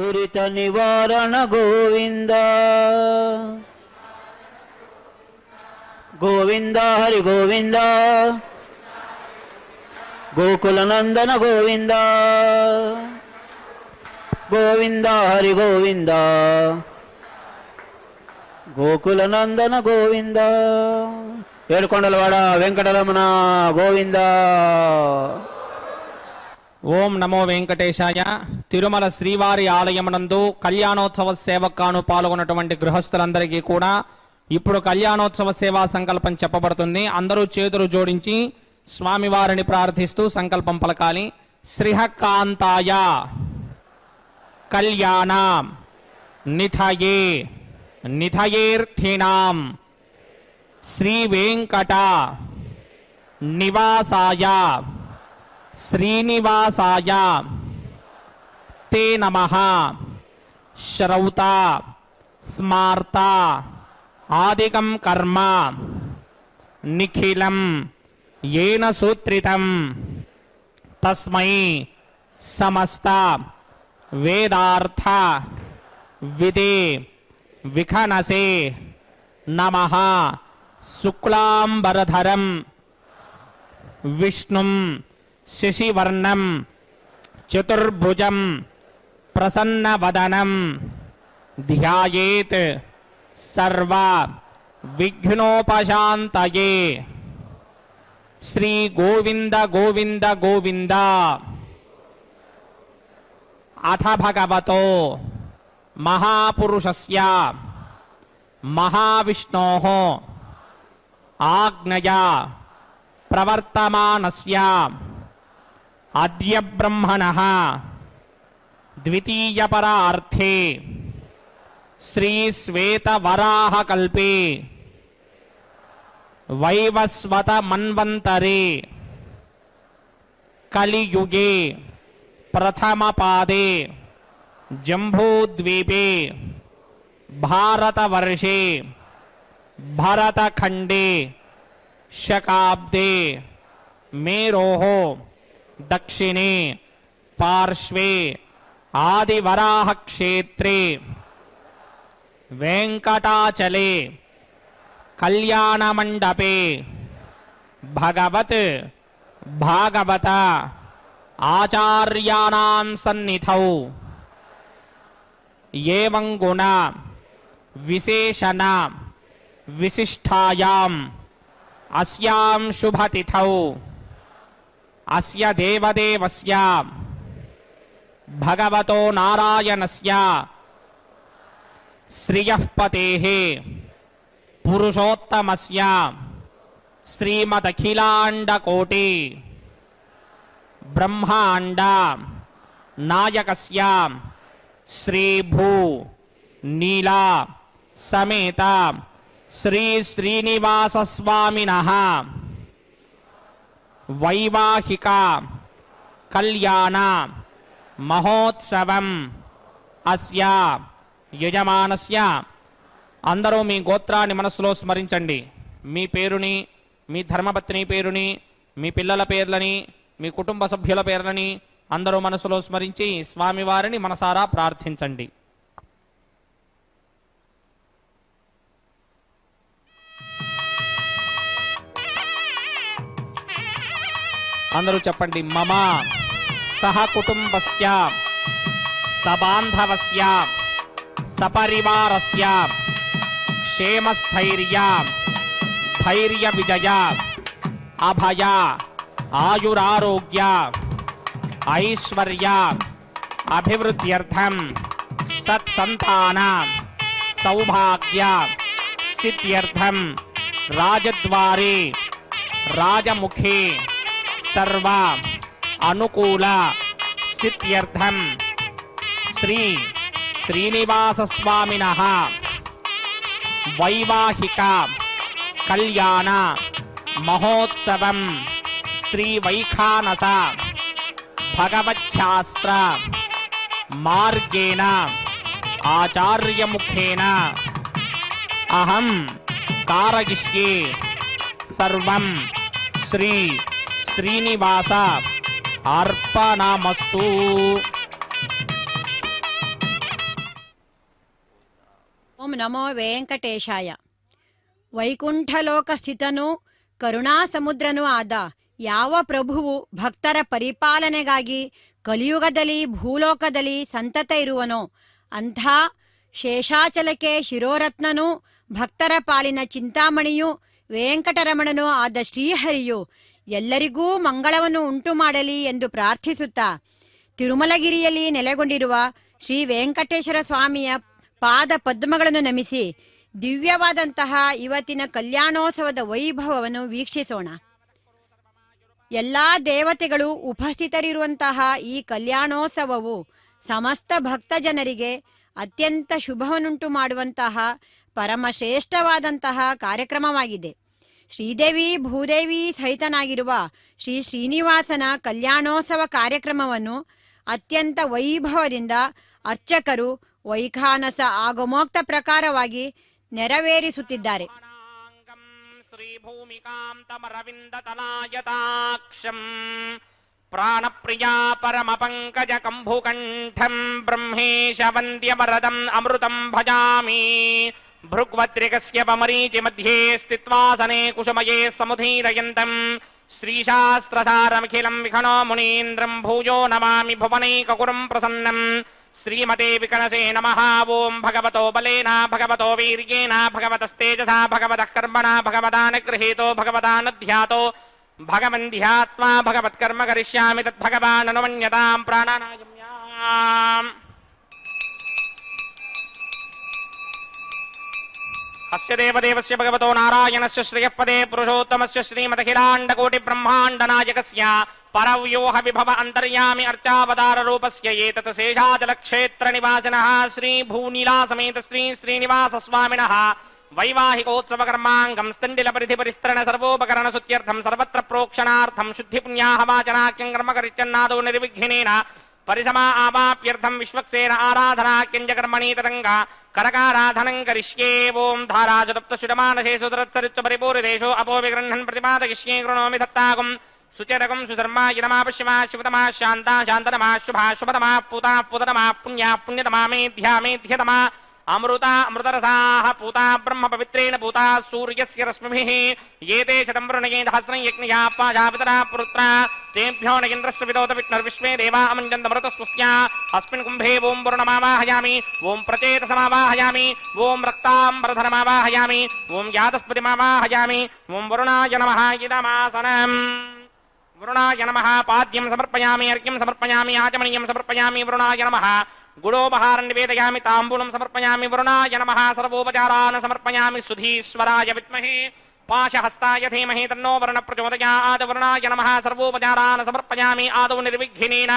దురిత నివారణ గోవింద గోవింద హరి గోవింద గోకుల నందన గోవింద గోవింద హరి గోవింద గోకుల నందన గోవింద ఏడుకొండలవాడ వెంకటరమణ గోవింద. ఓం నమో వెంకటేశాయ. తిరుమల శ్రీవారి ఆలయమునందు కళ్యాణోత్సవ సేవకాను పాల్గొన్నటువంటి గృహస్థులందరికీ కూడా ఇప్పుడు కళ్యాణోత్సవ సేవా సంకల్పం చెప్పబడుతుంది. అందరూ చేతులు జోడించి స్వామివారిని ప్రార్థిస్తూ సంకల్పం పలకాలి. శ్రీహకాంతాయ కళ్యాణ నిథయే నిథయేర్థినాం శ్రీ వెంకట నివాసాయ శ్రీనివాసాయ తే నమః. శ్రౌత స్మార్త ఆదికం కర్మ నిఖిలం येन सूत्रितं तस्मै समस्त वेदार्थ विदे विखनसे नमः. शुक्लांबरधरं विष्णुं शशिवर्णं चतुर्भुजं प्रसन्नवदनं ध्यायेत् सर्व विघ्नोपशान्तये. శ్రీ గోవింద గోవింద గోవింద. అథ భగవతో మహాపురుషస్య మహావిష్ణోః ఆజ్ఞయా ప్రవర్తమానస్య అద్య బ్రహ్మణః ద్వితీయపరార్థే శ్రీ శ్వేతవరాహకల్పే వైవస్వత మన్వంతరే కలియుగే ప్రథమ పాదే జంబూద్వీపే భారతవర్షే భరతఖండే శకాబ్దే మేరోః దక్షిణే పార్శ్వే ఆదివరాహక్షేత్రే వెంకటాచలే కళ్యాణమండపే భగవత్ భాగవత ఆచార్యాణాం సన్నిధౌ ఏవం గుణ విశేషణ విశిష్టాయాం అస్యాం శుభతిథౌ అస్య దేవదేవస్య భగవతో నారాయణస్య శ్రియః పతేః పురుషోత్తమస్య శ్రీమదఖిలాండకోటి బ్రహ్మాండ నాయకస్య శ్రీభూ నీలా సమేత శ్రీ శ్రీనివాస స్వామినః వైవాహిక కళ్యాణ మహోత్సవం అస్య యజమానస్య. అందరూ మీ గోత్రాన్ని మనసులో స్మరించండి. మీ పేరుని, మీ ధర్మపత్ని పేరుని, మీ పిల్లల పేర్లని, మీ కుటుంబ సభ్యుల పేర్లని అందరూ మనసులో స్మరించి స్వామివారిని మనసారా ప్రార్థించండి. అందరూ చెప్పండి. మమ సహ కుటుంబస్య సబాంధవస్య సపరివారస్య క్షేమస్థైర్య ధైర్య విజయ అభయ ఆయురారోగ్య ఐశ్వర్య అభివృద్ధ్యర్థం సత్సంతాన సౌభాగ్య సిద్ధ్యర్థం రాజద్వారే రాజముఖే సర్వ అనుకూల సిద్ధ్యర్థం శ్రీ శ్రీనివాస స్వామినః వైవాహిక కళ్యాణ మహోత్సవం శ్రీ వైఖానస భగవచ్ఛాస్త్ర మార్గేణ ఆచార్యముఖేన అహం కారయిష్యే సర్వం శ్రీ శ్రీనివాస అర్పణమస్తు. ಓಂ ನಮೋ ವೆಂಕಟೇಶಾಯ. ವೈಕುಂಠಲೋಕ ಸ್ಥಿತನೂ ಕರುಣಾಸಮುದ್ರನೂ ಆದ ಯಾವ ಪ್ರಭುವು ಭಕ್ತರ ಪರಿಪಾಲನೆಗಾಗಿ ಕಲಿಯುಗದಲ್ಲಿ ಭೂಲೋಕದಲ್ಲಿ ಸಂತತ ಇರುವನೋ ಅಂಥ ಶೇಷಾಚಲಕ್ಕೆ ಶಿರೋರತ್ನನೂ ಭಕ್ತರ ಪಾಲಿನ ಚಿಂತಾಮಣಿಯೂ ವೆಂಕಟರಮಣನೂ ಆದ ಶ್ರೀಹರಿಯು ಎಲ್ಲರಿಗೂ ಮಂಗಳವನ್ನು ಉಂಟು ಮಾಡಲಿ ಎಂದು ಪ್ರಾರ್ಥಿಸುತ್ತಾ ತಿರುಮಲಗಿರಿಯಲ್ಲಿ ನೆಲೆಗೊಂಡಿರುವ ಶ್ರೀ ವೆಂಕಟೇಶ್ವರ ಸ್ವಾಮಿಯ ಪಾದ ಪದ್ಮಗಳನ್ನು ನಮಿಸಿ ದಿವ್ಯವಾದಂತಹ ಇವತ್ತಿನ ಕಲ್ಯಾಣೋತ್ಸವದ ವೈಭವವನ್ನು ವೀಕ್ಷಿಸೋಣ. ಎಲ್ಲ ದೇವತೆಗಳು ಉಪಸ್ಥಿತರಿರುವಂತಹ ಈ ಕಲ್ಯಾಣೋತ್ಸವವು ಸಮಸ್ತ ಭಕ್ತ ಜನರಿಗೆ ಅತ್ಯಂತ ಶುಭವನ್ನುಂಟು ಮಾಡುವಂತಹ ಪರಮಶ್ರೇಷ್ಠವಾದಂತಹ ಕಾರ್ಯಕ್ರಮವಾಗಿದೆ. ಶ್ರೀದೇವಿ ಭೂದೇವಿ ಸಹಿತನಾಗಿರುವ ಶ್ರೀ ಶ್ರೀನಿವಾಸನ ಕಲ್ಯಾಣೋತ್ಸವ ಕಾರ್ಯಕ್ರಮವನ್ನು ಅತ್ಯಂತ ವೈಭವದಿಂದ ಅರ್ಚಕರು ವೈಖಾನಸ ಆಗಮೋಕ್ತ ಪ್ರಕಾರವಾಗಿ ನೆರವೇರಿಸುತ್ತಿದ್ದಾರೆ. ಪ್ರಾಣಪ್ರಿಯಾ ಪರಮ ಪಂಕಜ ಕಂಭುಕಂಠಂ ಬ್ರಹ್ಮೇಶ ವಂದ್ಯವರದಂ ಅಮೃತಂ ಭಜಾಮಿ. ಭೃಗ್ವತ್ರಿಕಸ್ಯ ಪಮರೀಚಿ ಮಧ್ಯೆ ಸ್ಥಿತ್ವಾಸನೆ ಕುಸುಮಯೇ ಸಮುಧೀರಯಂತಂ ಶ್ರೀಶಾಸ್ತ್ರಸಾರಮಖಿಲಂ ವಿಖಣೋ ಮುನೀಂದ್ರಂ ಭೂಯೋ ನಮಾಮಿ ಭುವನೈಕಗುರುಂ ಪ್ರಸನ್ನಂ. ಶ್ರೀಮತೆ ವಿಕಣಸೇ ನಮಃ. ಓಂ ಭಗವತೋ ಬಲೇನ ಭಗವತೋ ವೀರ್ಯೇಣ ಭಗವತಸ್ತೇಜಸಾ ಭಗವತಃ ಕರ್ಮಣಾ ಭಗವದಾನುಗೃಹೀತೋ ಭಗವದಾನುಧ್ಯಾತೋ ಭಗವಂಧ್ಯಾತ್ಮಾ ಭಗವತ್ಕರ್ಮ ಕರಿಷ್ಯಾಮಿ ತದ್ಭಗವಾನನುಮನ್ಯತಾಂ ಪ್ರಾಣಾನಾಯಮ್ಯಾಂ. ಅಸ್ಯ ದೇವದೇವಸ್ಯ ಭಗವತೋ ನಾರಾಯಣಸ್ಯ ಶ್ರೇಯಃಪದೇ ಪುರುಷೋತ್ತಮಸ್ಯ ಶ್ರೀಮದಖಿಲಾಂಡಕೋಟಿ ಬ್ರಹ್ಮಾಂಡನಾಯಕಸ್ಯ ಪರವ್ಯೂಹ ವಿಭವ ಅಂತರ್ಯಾಮಿ ಅರ್ಚಾವತಾರ ರೂಪಸ್ಯ ಏತತ್ ಶೇಷಾಚಲಕ್ಷೇತ್ರ ನಿವಾಸಿನಃ ಶ್ರೀ ಭೂನೀಲಾ ಸಮೇತ ಶ್ರೀ ಶ್ರೀನಿವಾಸ ಸ್ವಾಮಿನಃ ವೈವಾಹಿಕೋತ್ಸವ ಕರ್ಮಾಂಗಂ ಸ್ತಂಡಿಲ ಪರಿಧಿ ಪರಿಸ್ತರಣ ಸರ್ವೋಪಕರಣ ಸುತ್ಯರ್ಥಂ ಸರ್ವತ್ರ ಪ್ರೋಕ್ಷಣಾರ್ಥಂ ಶುದ್ಧಿ ಪುಣ್ಯಾಹ ವಾಚನಾಖ್ಯಂ ಕರ್ಮ ಕರಿಚನ್ನಾದೋ ನಿರ್ವಿಘ್ನೇನ ಪರಿಸಮಾ ಆವಾಪ್ಯರ್ಥಂ ವಿಶ್ವಕ್ಸೇನ ಆರಾಧನಾಖ್ಯಂಜ ಕರ್ಮಣಿ ತರಂಗ ಕರಕಾರಾಧನಂ ಕರಿಷ್ಯೇ. ಓಂ ಧಾರಾಜತಪ್ತ ಶುಡಮಾನಶೇ ಸುತರತ್ಸರಿತ್ವ ಪರಿಪೂರಿತೇಷು ಅಪೋ ವಿಗೃಹ್ಣನ್ ಪ್ರತಿಪಾದಯಿಷ್ಯೇ ಕೃಣೋಮಿ ದತ್ತಾಗಂ ಸುಚರಗಂ ಸುಧರ್ಮಾಯ ನಮಃ ಪಶ್ಯಮಾ ಶಿವತಮಾ ಶಾಂತಾ ಶಾಂತನಮಾ ಶುಭಾ ಶುಭತಮಾ ಪೂತಾ ಪೂತನಮಾ ಪುಣ್ಯಾ ಪುಣ್ಯತಮಾ ಮೇಧ್ಯಾ ಮೇಧ್ಯತಮಾ ಅಮೃತಾ ಅಮೃತರಸಾಃ ಪೂತಾ ಬ್ರಹ್ಮ ಪವಿತ್ರೇಣ ಪೂತಾ ಸೂರ್ಯಸ್ಯ ರಶ್ಮಿಭಿಃ ಏತೆ ಶತಂ ವೃಣಯೇ ಸಹಸ್ರಂ ಯಜ್ಞಯಾ ಪಾಜಾಪಿತರಾ ಪುತ್ರ ತೇಭ್ಯೋ ನಗೇಂದ್ರಸ್ಯ ವಿದೋತ ವಿಷ್ಣುರ್ವಿಶ್ವೇ ದೇವಾ ಅಮಂಜಂತಮೃತಸ್ವಸ್ಯ ಅಸ್ಮಿನ್ ಕುಂಭೇ ಓಂ ವರುಣಮಾವಾಹಯಾಮಿ ಓಂ ಪ್ರಚೇತಸಮಾವಾಹಯಾಮಿ ಓಂ ರಕ್ತಾಂಬರಧರಮಾವಾಹಯಾಮಿ ಓಂ ಯಾದಸ್ಪತಿಮಾವಾಹಯಾಮಿ ಓಂ ವರುಣಾಯ ನಮಃ ಇದಮಾಸನಂ. ವರುಣಾಯ ನಮಃ ಪಾದ್ಯಂ ಸಮರ್ಪಯಾಮಿ ಅರ್ಘ್ಯಂ ಸಮರ್ಪಯಾಮಿ ಆಚಮನೀಯಂ ಸಮರ್ಪಯಾಮಿ ವರುಣಾಯ ನಮಃ. ಗುಡೋಪಹಾರ ನಿವೇದಯಾಮಿ ತಾಂಬೂಲಂ ಸಮರ್ಪಯಾಮಿ ವರುಣಾಯ ನಮಃ. ಸರ್ವೋಪಚಾರಾನ್ ಸಮರ್ಪಯಾಮಿ ಸುಧೀಶ್ವರಾಯ ವಿದ್ಮಹೇ ಪಾಶಹಸ್ತಾಯ ಧೀಮಹಿ ತನ್ನೋ ವರುಣ ಪ್ರಚೋದಯಾತ್. ವರುಣಾಯ ನಮಃ. ಸರ್ವೋಪಚಾರಾನ್ ಸಮರ್ಪಯಾಮಿ ಆದೌ ನಿರ್ವಿಘ್ನೇನ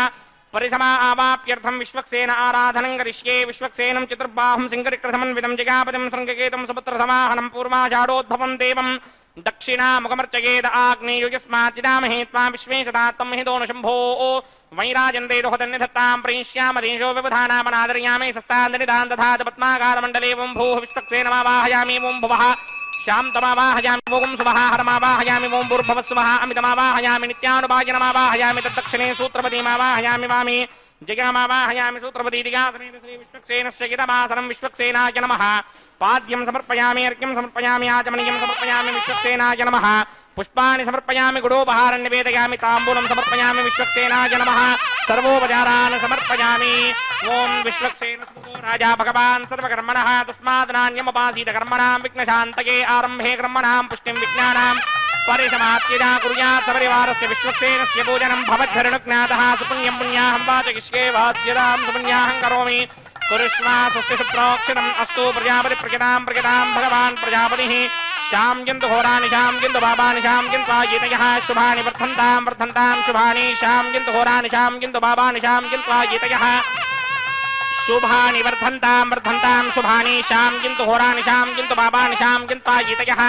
ಪರಿಸಮಾ ಆವಾಪ್ಯರ್ಥಂ ವಿಶ್ವಕ್ಸೇನ ಆರಾಧನಂ ಕರಿಷ್ಯೇ. ವಿಶ್ವಕ್ಸೇನಂ ಚತುರ್ಬಾಹುಂ ಸಿಂಗರಿಕ್ರಸಮನ್ವಿತಂ ಜಗಾಪತಿಂ ಶೃಂಗಕೇತಂ ಸುಪುತ್ರ ಸಮಾಹನಂ ಪೂರ್ವಾಷಾಢೋದ್ಭವಂ ದೇವಂ ದಕ್ಷಿಣಾ ಮುಖಮರ್ಚಯೇದ ಆಗ್ನೇಯುಯಸ್ಮಾತ್ ಚಿದಾಮಹೇ ತ್ವಾ ವಿಶ್ವೇಶದಾತ್ಮಂ ಹಿ ದೋನು ಶಂಭೋ. ವೈರಾಜಂದೇ ದುಹದನ್ನಿಧತ್ತಾಂ ಪ್ರಯಿಷ್ಯಾಮದೇಶೋ ವ್ಯವಧಾನಾಮನಾದರ್ಯಾಮೇ ಸಸ್ತಾಂದನಿದಾನ್ ದಧಾತ ಪದ್ಮಾಕಾರಮಂಡಲೇ. ಓಂ ಭೂಃ ವಿಶ್ವಕ್ಸೇನಮಾವಾಹಯಾಮಿ. ಓಂ ಭುವಃ ಶಾಂತಮಾವಾಹಯಾಮಿ. ಓಂ ಸುವಃ ಹರಮಾವಾಹಯಾಮಿ. ಓಂ ಭೂರ್ಭುವಸ್ಸುವಃ ಅಮಿತಮಾವಾಹಯಾಮಿ. ನಿತ್ಯಾನುಭಾಜನಮಾವಾಹಯಾಮಿ. ತದ್ದಕ್ಷಿಣೇ ಸೂತ್ರಪತಿಮಾವಾಹಯಾಮಿ. ವಾಮೇ ಜಗನಮಾವಾಹಯಾಮಿ. ಸೂತ್ರಪತಿ ದಿಗಾಸನೇನ ಶ್ರೀ ವಿಶ್ವಕ್ಸೇನಸ್ಯ ಗಿತಮಾಸನಂ. ವಿಶ್ವಕ್ಸೇನಾಯ ನಮಃ. ಪಾದ್ಯಂ ಸಮರ್ಪಯಾಮಿ ಅರ್ಘ್ಯಂ ಸಮರ್ಪಯಾಮಿ ಆಚಮನೀಯಂ ಸಮರ್ಪಯಾಮಿ. ವಿಶ್ವಕ್ಸೇನಾಯ ನಮಃ. ಪುಷ್ಪಾಣಿ ಸಮರ್ಪಯಾಮಿ. ಗುಡೋಪಹಾರ ನಿವೇದಯಾಮಿ ತಾಂಬೂಲಂ ಸಮರ್ಪಯಾಮಿ. ವಿಶ್ವಕ್ಸೇನಾಯ ನಮಃ. ಸರ್ವೋಪಚಾರಾನ್ ಸಮರ್ಪಯಾಮಿ. ಓಂ ವಿಶ್ವಕ್ಸೇನ ರಾಜಾ ಭಗವಾನ್ ಸರ್ವಕರ್ಮಣಃ ತಸ್ಮಾತ್ ನಾಣ್ಯಮುಪಾಸೀತ ಕರ್ಮಣಾಂ ವಿಘ್ನಶಾಂತಯೇ. ಆರಂಭೆ ಕರ್ಮಣಾಂ ಪುಷ್ಟಿಂ ವಿಜ್ಞಾನಾಂ ಪರಿಸಮಾಪ್ತಿದಾ ಕುರ್ಯಾತ್ ಸಪರಿವಾರಸ್ಯ. ವಿಶ್ವಕ್ಸೇನಸ್ಯ ಪೂಜನಂ ಭವದ್ಧರಣುಜ್ಞಾತಃ. ಸುಪುಣ್ಯಂ පුඤ්ඤාහಂ වාචකිಷ್ये වාಚ್ಯදාಂ ಸುಪುಣ್ಯಾಹಂ ಕರೋಮಿ. ಕುರುಷ್ಮಾ ಸ್ವಸ್ತಿ ಸುಪ್ರೋಕ್ಷರಂ ಅಸ್ತು. ಪ್ರಜಾಪತಿ ಪ್ರಜತಾಂ ಪ್ರಜತಾಂ ಭಗವಾನ್ ಪ್ರಜಾಪತಿಃ. ಶಾಂ ಜಂತು ಹೋರಾನಿ ಶಾಂ ಜಂತು ಬಾಬಾನಿ ಶಾಂ ಜಂತು ಆಯೇತಯಃ. ಶುಭಾನಿ ವರ್ಧಂತಾಂ ವರ್ಧಂತಾಂ ಶುಭಾನಿ. ಶಾಂ ಜಂತು ಹೋರಾನಿ ಶಾಂ ಜಂತು ಬಾಬಾನಿ ಶಾಂ ಜಂತು ಆಯೇತಯಃ. ಶುಭಾನಿ ವರ್ಧಂತಾಂ ವರ್ಧಂತಾಂ ಶುಭಾನಿ. ಶಾಂ ಜಂತು ಹೋರಾನಿ ಶಾಂ ಜಂತು ಬಾಬಾನಿ ಶಾಂ ಜಂತು ಆಯೇತಯಃ.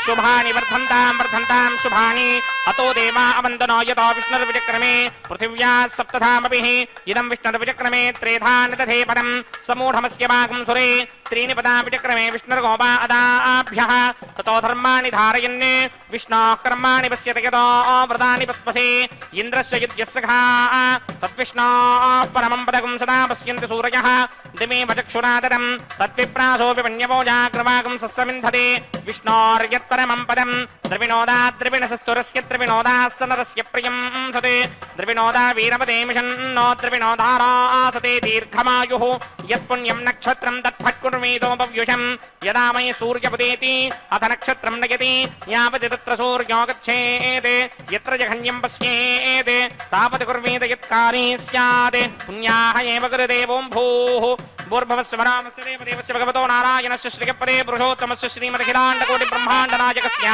शुभानि वर्धन्तां शुभानि अतो देवा अवन्दनो यतो विष्णुर्विचक्रमे पृथिव्या सप्तधामभिः इदं विष्णुर्विचक्रमे त्रेधा निदधे पदं समूढमस्य वागं सुरे त्रीणि पदा विचक्रमे विष्णुर्गोपा अदाभ्यः ततो धर्माणि धारयन् विष्णोः कर्माणि पश्यति यतो व्रतानि पस्पसे इन्द्रस्य युध्यस्य घा तद्विष्णोः परमं पदकं सदा पश्यन्ति सूरयः दिमेव चक्षुरादरं तद्विप्रासोऽपि पण्यवो जाग्रवागं सस्समिन्धते विष्णोर्यत्परमं पदं द्रविणोदाद्रविणसस्तुरस्य द्रविणोदास्य नरस्य प्रियं सते द्रविणोदा वीरपदे मिषन्नो द्रविणोधारासते दीर्घमायुः यत्पुण्यं नक्षत्रं तत्फट्कुर्मीतोपव्युषं यदा मयि सूर्यपदेति अथ नक्षत्रं नयति यावत् तत्र सूर्यो गच्छेत् यत्र जघन्यं पश्येत् तावत् कुर्वीत यत्कारी स्यात् पुण्याः एव गुरुदेवों भूः भूर्भुवस्य वरामस्य देवदेवस्य भगवतो नारायणस्य श्रीपदे पुरुषोत्तमस्य श्रीमदखिलाण्डकोटिब्रह्माण्डनायकस्य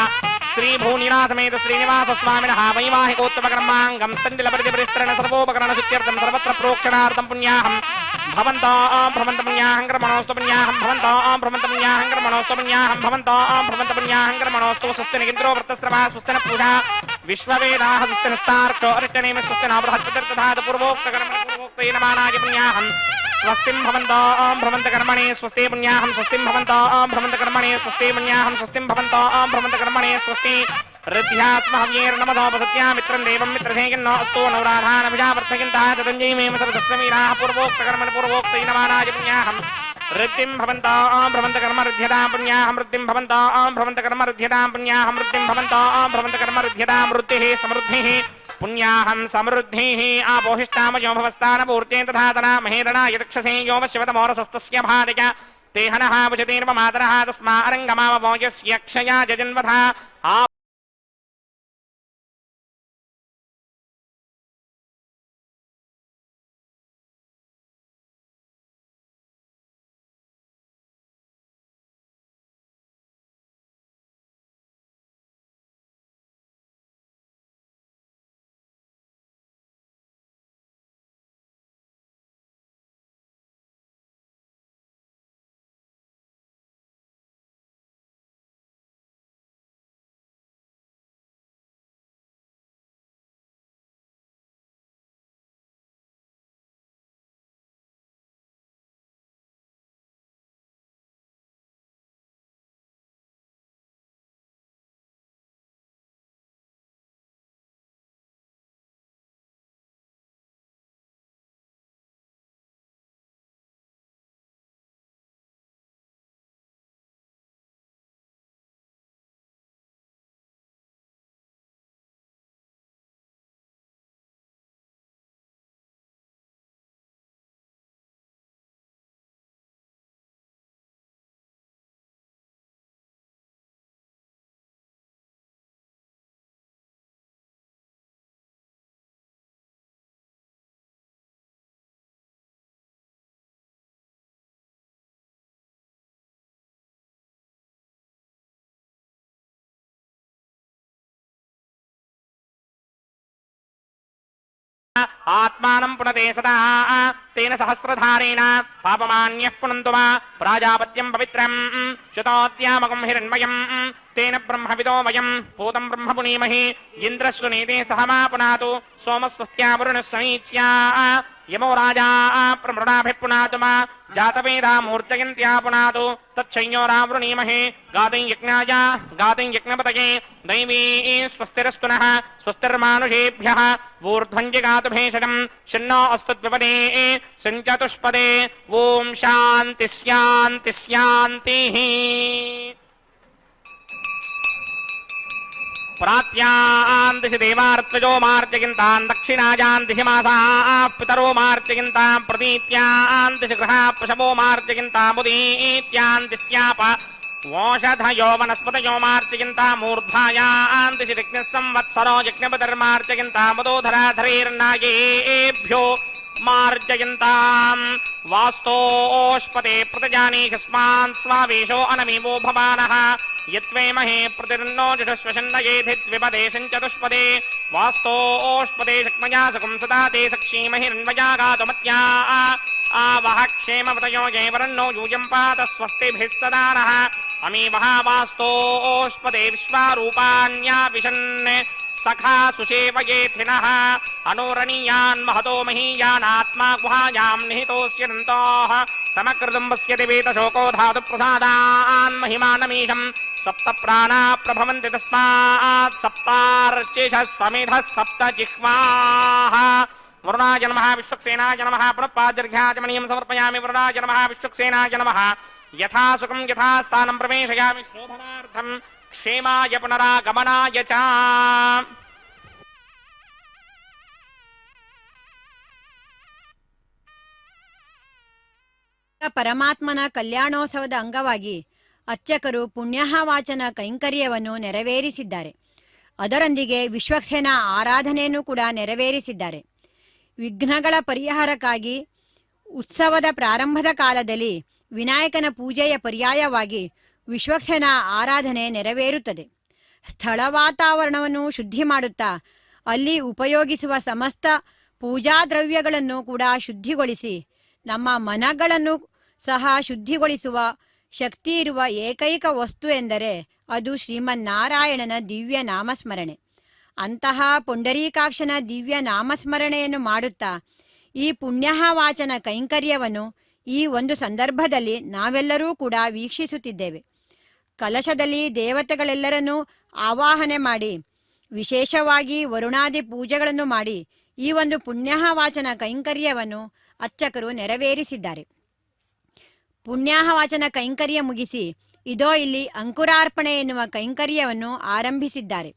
श्रीभूनिरासमेत श्रीनिवासस्वामिनः वैवाहिकोत्तमकर्माङ्गं स्तण्डिलपरिधिपरिस्तरण सर्वोपकरणशुद्ध्यर्थं सर्वत्र प्रोक्षणार्थं पुण्याहं भवन्तो भ्रमन्त पुण्याहं कर्मणोऽस्तु पुण्याहं भवन्तो भ्रमन्त पुण्याहं कर्मणोऽस्तु पुण्याहं भवन्तो भ्रमन्त पुण्याहं कर्मणोऽस्तु स्वस्ति निन्द्रो वृत्तस्रवा स्वस्ति न पूजा विश्ववेदाः स्वस्ति नस्तार्क्षो अरिष्टनेमि स्वस्ति न बृहस्पतिर्दधातु पूर्वोक्तकर्मणि पूर्वोक्ते नमानाय पुण्याहं स्वस्तिं भवन्तो भ्रमन्त कर्मणि स्वस्ति पुण्याहं स्वस्तिं भवन्तो भ्रमन्त कर्मणि स्वस्ति पुण्याहं स्वस्तिं भवन्तो भ्रमन्त कर्मणि स्वस्ति ऋद्ध्यास्महव्येर्नमधोपसत्या मित्रं देवं मित्रधेयन्नो अस्तु नवराधानभिजावर्धयन्तः तदञ्जयमेव सर्वदस्समीराः पूर्वोक्तकर्मणि पूर्वोक्तै नमानाय पुण्याहं ऋद्धिं भवन्तो भ्रमन्त कर्म ऋद्ध्यतां पुण्याहं ऋद्धिं भवन्तो भ्रमन्त कर्म ऋद्ध्यतां पुण्याहं ऋद्धिं भवन्तो भ्रमन्त कर्म ऋद्ध्यतां वृद्धिः समृद्धिः पुण्याहं समृद्धिः आपोहिष्टामयो भवस्तानपूर्ते तथा तना महेरणा यदक्षसे यो वशिवतमोरसस्तस्य भार्य तेहनः भुजतेर्वमातरः तस्मा अरङ्गमावमोजस्य क्षया जजन्वथा आत्मानं पुनते सदा तेन सहस्रधारेण पापमान्यः पुनन्तु वा प्राजापत्यं पवित्रं शतोत्यामकं हिरण्मयं तेन ब्रह्मविदो वयं पूतं ब्रह्म पुनीमहि इन्द्रस्तु नीते सह मा पुनातु सोमस्वस्त्या वरुणस्वनीत्या यमो राजा प्रमृडाभिः पुनातु मा जातवेदा मूर्जयन्त्या पुनातु तच्छैन्योरावृणीमहे गातं यज्ञाय गातं यज्ञपतये दैवी स्वस्तिरस्तु नः स्वस्तिर्मानुषेभ्यः ऊर्ध्वं जगातु भेषजं शन्नो अस्तु द्विपदे सञ्चतुष्पदे ॐ शान्ति शान्ति शान्तिः प्रात्यां दिशि देवार्त्वजो मार्जयन्तां दक्षिणायां दिशि मासाः पितरो मार्जयन्तां प्रतीत्यां दिशि गृहाः पशवो मार्जयन्तां उदीत्यां दिश्याप ओषधयो वनस्पतयो मार्जयन्तां मूर्धायां दिशि यज्ञः संवत्सरो यज्ञपतिर्मार्जयन्तां मदोधराधरेर्नायेभ्यो मार्जयन्तां वास्तोष्पते प्रतिजानीहिस्मान् स्वावेशो अनमीवो भवानः यत्वेमहे प्रतिर्नो जुषस्वशन्नयेधिद्विपदे सञ्चतुष्पदे वास्तोष्पदे शक्मया सुखं सदा ते सक्षीमहिरन्वया गातुमत्या आवह क्षेमवतयो ये वरन्नो यूयं पात स्वस्तिभिः सदा नः अमी महावास्तोष्पदे विश्वारूपाण्या विशन् सखा सुषेवयेथिनः अनोरणीयान् महतो महीयानात्मा गुहायां निहितोऽस्य दन्तोः समकृतं पश्यति वेदशोको धातु प्रसादान् महिमानमीशं सप्त प्राणा प्रभवन्ति तस्मात् सप्तार्चिषः समिधः सप्त जिह्वाः वरुणाय नमः विश्वक्सेनाय नमः पुनः पादर्घ्याचमनीयं समर्पयामि वरुणाय नमः विश्वक्सेनाय नमः यथा सुखं यथा स्थानं प्रवेशयामि शोभनार्थं क्षेमाय पुनरागमनाय च ಪರಮಾತ್ಮನ ಕಲ್ಯಾಣೋತ್ಸವದ ಅಂಗವಾಗಿ ಅರ್ಚಕರು ಪುಣ್ಯವಾಚನ ಕೈಂಕರ್ಯವನ್ನು ನೆರವೇರಿಸಿದ್ದಾರೆ. ಅದರೊಂದಿಗೆ ವಿಶ್ವಕ್ಸೇನ ಆರಾಧನೆಯನ್ನು ಕೂಡ ನೆರವೇರಿಸಿದ್ದಾರೆ. ವಿಘ್ನಗಳ ಪರಿಹಾರಕ್ಕಾಗಿ ಉತ್ಸವದ ಪ್ರಾರಂಭದ ಕಾಲದಲ್ಲಿ ವಿನಾಯಕನ ಪೂಜೆಯ ಪರ್ಯಾಯವಾಗಿ ವಿಶ್ವಕ್ಸೇನ ಆರಾಧನೆ ನೆರವೇರುತ್ತದೆ. ಸ್ಥಳ ವಾತಾವರಣವನ್ನು ಶುದ್ಧಿ ಮಾಡುತ್ತಾ ಅಲ್ಲಿ ಉಪಯೋಗಿಸುವ ಸಮಸ್ತ ಪೂಜಾ ದ್ರವ್ಯಗಳನ್ನು ಕೂಡ ಶುದ್ಧಿಗೊಳಿಸಿ ನಮ್ಮ ಮನಗಳನ್ನು ಸಹ ಶುದ್ಧಿಗೊಳಿಸುವ ಶಕ್ತಿ ಇರುವ ಏಕೈಕ ವಸ್ತು ಎಂದರೆ ಅದು ಶ್ರೀಮನ್ನಾರಾಯಣನ ದಿವ್ಯ ನಾಮಸ್ಮರಣೆ. ಅಂತಹ ಪುಂಡರೀಕಾಕ್ಷನ ದಿವ್ಯ ನಾಮಸ್ಮರಣೆಯನ್ನು ಮಾಡುತ್ತಾ ಈ ಪುಣ್ಯವಾಚನ ಕೈಂಕರ್ಯವನ್ನು ಈ ಒಂದು ಸಂದರ್ಭದಲ್ಲಿ ನಾವೆಲ್ಲರೂ ಕೂಡ ವೀಕ್ಷಿಸುತ್ತಿದ್ದೇವೆ. ಕಲಶದಲ್ಲಿ ದೇವತೆಗಳೆಲ್ಲರನ್ನೂ ಆವಾಹನೆ ಮಾಡಿ ವಿಶೇಷವಾಗಿ ವರುಣಾದಿ ಪೂಜೆಗಳನ್ನು ಮಾಡಿ ಈ ಒಂದು ಪುಣ್ಯವಾಚನ ಕೈಂಕರ್ಯವನ್ನು ಅರ್ಚಕರು ನೆರವೇರಿಸಿದ್ದಾರೆ. ಪುಣ್ಯವಾಚನ ಕೈಂಕರ್ಯ ಮುಗಿಸಿ ಇದೋ ಇಲ್ಲಿ ಅಂಕುರಾರ್ಪಣೆ ಎನ್ನುವ ಕೈಂಕರ್ಯವನ್ನು ಆರಂಭಿಸಿದ್ದಾರೆ.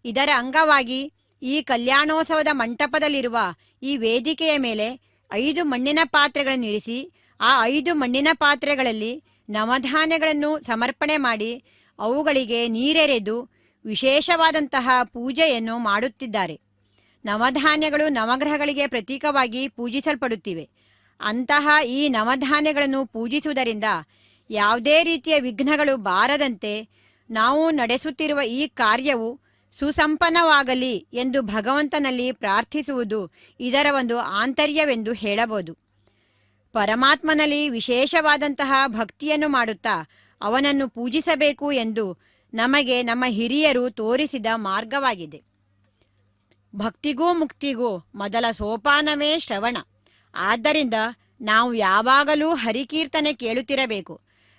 ಇದರ ಅಂಗವಾಗಿ ಈ ಕಲ್ಯಾಣೋತ್ಸವದ ಮಂಟಪದಲ್ಲಿರುವ ಈ ವೇದಿಕೆಯ ಮೇಲೆ 5 ಮಣ್ಣಿನ ಪಾತ್ರೆಗಳನ್ನು ಇರಿಸಿ ಆ 5 ಮಣ್ಣಿನ ಪಾತ್ರೆಗಳಲ್ಲಿ ನವಧಾನ್ಯಗಳನ್ನು ಸಮರ್ಪಣೆ ಮಾಡಿ ಅವುಗಳಿಗೆ ನೀರೆರೆದು ವಿಶೇಷವಾದಂತಹ ಪೂಜೆಯನ್ನು ಮಾಡುತ್ತಿದ್ದಾರೆ. ನವಧಾನ್ಯಗಳು ನವಗ್ರಹಗಳಿಗೆ ಪ್ರತೀಕವಾಗಿ ಪೂಜಿಸಲ್ಪಡುತ್ತಿವೆ. ಅಂತಹ ಈ ನವಧಾನ್ಯಗಳನ್ನು ಪೂಜಿಸುವುದರಿಂದ ಯಾವುದೇ ರೀತಿಯ ವಿಘ್ನಗಳು ಬಾರದಂತೆ ನಾವು ನಡೆಸುತ್ತಿರುವ ಈ ಕಾರ್ಯವು ಸುಸಂಪನ್ನವಾಗಲಿ ಎಂದು ಭಗವಂತನಲ್ಲಿ ಪ್ರಾರ್ಥಿಸುವುದು ಇದರ ಒಂದು ಆಂತರ್ಯವೆಂದು ಹೇಳಬಹುದು. ಪರಮಾತ್ಮನಲ್ಲಿ ವಿಶೇಷವಾದಂತಹ ಭಕ್ತಿಯನ್ನು ಮಾಡುತ್ತಾ ಅವನನ್ನು ಪೂಜಿಸಬೇಕು ಎಂದು ನಮಗೆ ನಮ್ಮ ಹಿರಿಯರು ತೋರಿಸಿದ ಮಾರ್ಗವಾಗಿದೆ. ಭಕ್ತಿಗೂ ಮುಕ್ತಿಗೂ ಮೊದಲ ಸೋಪಾನವೇ ಶ್ರವಣ. ಆದ್ದರಿಂದ ನಾವು ಯಾವಾಗಲೂ ಹರಿಕೀರ್ತನೆ ಕೇಳುತ್ತಿರಬೇಕು.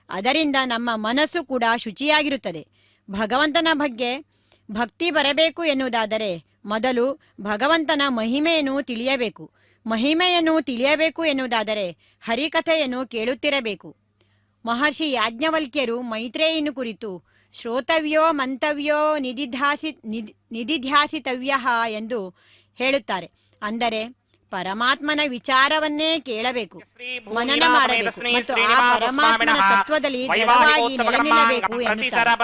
ಅದರಿಂದ ನಮ್ಮ ಮನಸ್ಸು ಕೂಡ ಶುಚಿಯಾಗಿರುತ್ತದೆ. ಭಗವಂತನ ಬಗ್ಗೆ ಭಕ್ತಿ ಬರಬೇಕು ಎನ್ನುವುದಾದರೆ ಮೊದಲು ಭಗವಂತನ ಮಹಿಮೆಯನ್ನು ತಿಳಿಯಬೇಕು. ಮಹಿಮೆಯನ್ನು ತಿಳಿಯಬೇಕು ಎನ್ನುವುದಾದರೆ ಹರಿಕಥೆಯನ್ನು ಕೇಳುತ್ತಿರಬೇಕು. ಮಹರ್ಷಿ ಯಾಜ್ಞವಲ್ಕ್ಯರು ಮೈತ್ರೇಯನ ಕುರಿತು ಶ್ರೋತವ್ಯೋ ಮಂತವ್ಯೋ ನಿಧಿಧ್ಯಾಸಿತವ್ಯ ಎಂದು ಹೇಳುತ್ತಾರೆ. ಅಂದರೆ ಪರಮಾತ್ಮನ ವಿಚಾರವನ್ನೇ ಕೇಳಬೇಕು, ಮನನ ಮಾಡಬೇಕು ಮತ್ತು ಆ ಪರಮಾತ್ಮನ ತತ್ವದಲ್ಲಿ ದೃಢವಾಗಿ ನೆಲೆ ನಿಲ್ಲಬೇಕು ಎನ್ನುತ್ತಾರೆ.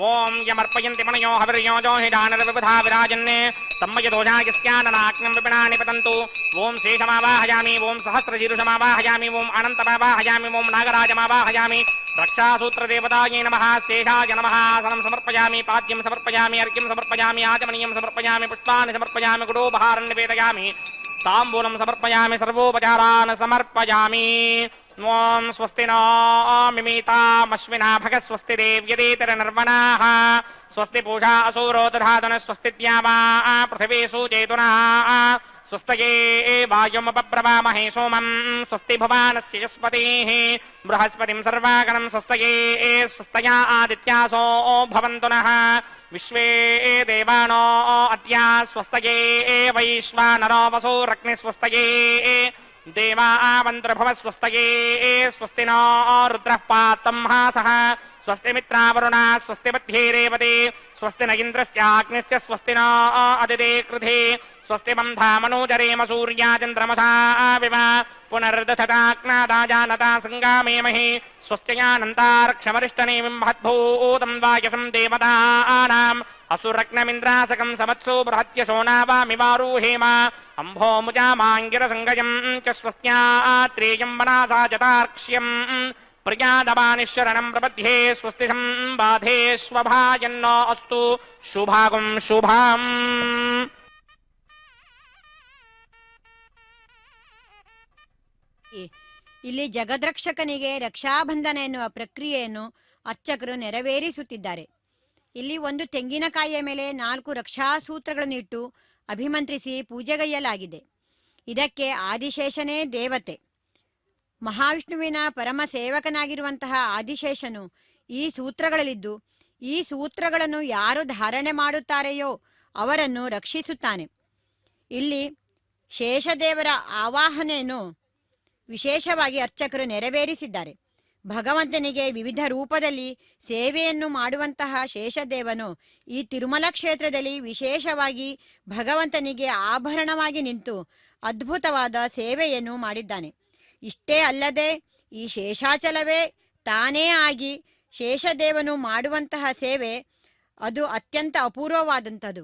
ಓಂ ಯಮರ್ಪಯಂತಿ ಮಣಯೋ ಹವಿರ್ಯೋಜೋ ಹಿಡಾನರ ವಿಬುಧಾ ವಿರಾಜನ್ನೇ ತಮ್ಮಯ ದೋಷಾಯಸ್ಯಾನನಾಗ್ನಂ ವಿಪಿಣಾನಿ ಪತಂತು. ಓಂ ಶೇಷಮಾವಾಹಯಾಮಿ, ಓಂ ಸಹಸ್ರಶೀರುಷಮಾವಾಹಯಾಮಿ, ಓಂ ಅನಂತಮಾವಾಹಯಾಮಿ, ಓಂ ನಾಗರಾಜಮಾವಾಹಯಾಮಿ. ರಕ್ಷಾಸೂತ್ರ ದೇವತಾಯೇ ನಮಃ, ಶೇಷಾಯ ನಮಃ. ಆಸನಂ ಸಮರ್ಪಯಾಮಿ, ಪಾದ್ಯಂ ಸಮರ್ಪಯಾಮಿ, ಅರ್ಘ್ಯಂ ಸಮರ್ಪಯಾಮಿ, ಆಚಮನೀಯಂ ಸಮರ್ಪಯಾಮಿ, पुष्पाणि समर्पयामि, गुडोपहारं निवेदयामि, ताम्बूलं समर्पयामि, सर्वोपचारान् समर्पयामि. ओं स्वस्ति नो मिमीतामश्विना भगः, स्वस्ति देव्यदेतरनर्वणाः, स्वस्ति पूषा असुरो दधातन, स्वस्ति द्यावा पृथिवी सुचेतुनाः, स्वस्तये वायुमपब्रवामहे सोमं, स्वस्ति भुवानस्य यस्पतिः बृहस्पतिं सर्वागणं, स्वस्तये स्वस्तया आदित्यासो भवन्तु नः, विश्वे देवानो अद्या स्वस्तये वैश्वानरो वसुरग्निः, स्वस्तये देवावन्त्रभव, स्वस्तये स्वस्ति नो रुद्रः पातं हासः, स्वस्ति मित्रावरुणा, स्वस्ति मध्ये रेवते, स्वस्ति न इन्द्रश्चाग्निश्च, स्वस्ति नो अदिते कृधे, स्वस्ति बन्धामनोजरेम सूर्या चन्द्रमसा विव, पुनर्दधताग्नादाजानता सङ्गामेमहि, स्वस्त्ययानन्तार्क्षमरिष्टनेमिं महद्भूतं वायसं देवतानाम्, असुरग्नमिन्द्रासकं समत्सु बृहत्यशोनावामिवारुहेम, अम्भोमुजामाङ्गिरसङ्गजं च स्वस्त्यात्रेयं वनासा जतार्क्ष्यम्, प्रियादवानिशरणं प्रपद्ये, स्वस्ति संबाधेष्वभायन्नो अस्तु शुभागुं शुभम्. ಇಲ್ಲಿ ಜಗದ್ರಕ್ಷಕನಿಗೆ ರಕ್ಷಾಬಂಧನ ಎನ್ನುವ ಪ್ರಕ್ರಿಯೆಯನ್ನು ಅರ್ಚಕರು ನೆರವೇರಿಸುತ್ತಿದ್ದಾರೆ. ಇಲ್ಲಿ ಒಂದು ತೆಂಗಿನಕಾಯಿಯ ಮೇಲೆ 4 ರಕ್ಷಾಸೂತ್ರಗಳನ್ನು ಇಟ್ಟು ಅಭಿಮಂತ್ರಿಸಿ ಪೂಜೆಗೈಯಲಾಗಿದೆ. ಇದಕ್ಕೆ ಆದಿಶೇಷನೇ ದೇವತೆ. ಮಹಾವಿಷ್ಣುವಿನ ಪರಮ ಸೇವಕನಾಗಿರುವಂತಹ ಆದಿಶೇಷನು ಈ ಸೂತ್ರಗಳಲ್ಲಿದ್ದು, ಈ ಸೂತ್ರಗಳನ್ನು ಯಾರು ಧಾರಣೆ ಮಾಡುತ್ತಾರೆಯೋ ಅವರನ್ನು ರಕ್ಷಿಸುತ್ತಾನೆ. ಇಲ್ಲಿ ಶೇಷದೇವರ ಆವಾಹನೆಯನ್ನು ವಿಶೇಷವಾಗಿ ಅರ್ಚಕರು ನೆರವೇರಿಸಿದ್ದಾರೆ. ಭಗವಂತನಿಗೆ ವಿವಿಧ ರೂಪದಲ್ಲಿ ಸೇವೆಯನ್ನು ಮಾಡುವಂತಹ ಶೇಷದೇವನು ಈ ತಿರುಮಲ ಕ್ಷೇತ್ರದಲ್ಲಿ ವಿಶೇಷವಾಗಿ ಭಗವಂತನಿಗೆ ಆಭರಣವಾಗಿ ನಿಂತು ಅದ್ಭುತವಾದ ಸೇವೆಯನ್ನು ಮಾಡಿದ್ದಾನೆ. ಇಷ್ಟೇ ಅಲ್ಲದೆ ಈ ಶೇಷಾಚಲವೇ ತಾನೇ ಆಗಿ ಶೇಷದೇವನು ಮಾಡುವಂತಹ ಸೇವೆ ಅದು ಅತ್ಯಂತ ಅಪೂರ್ವವಾದಂಥದ್ದು.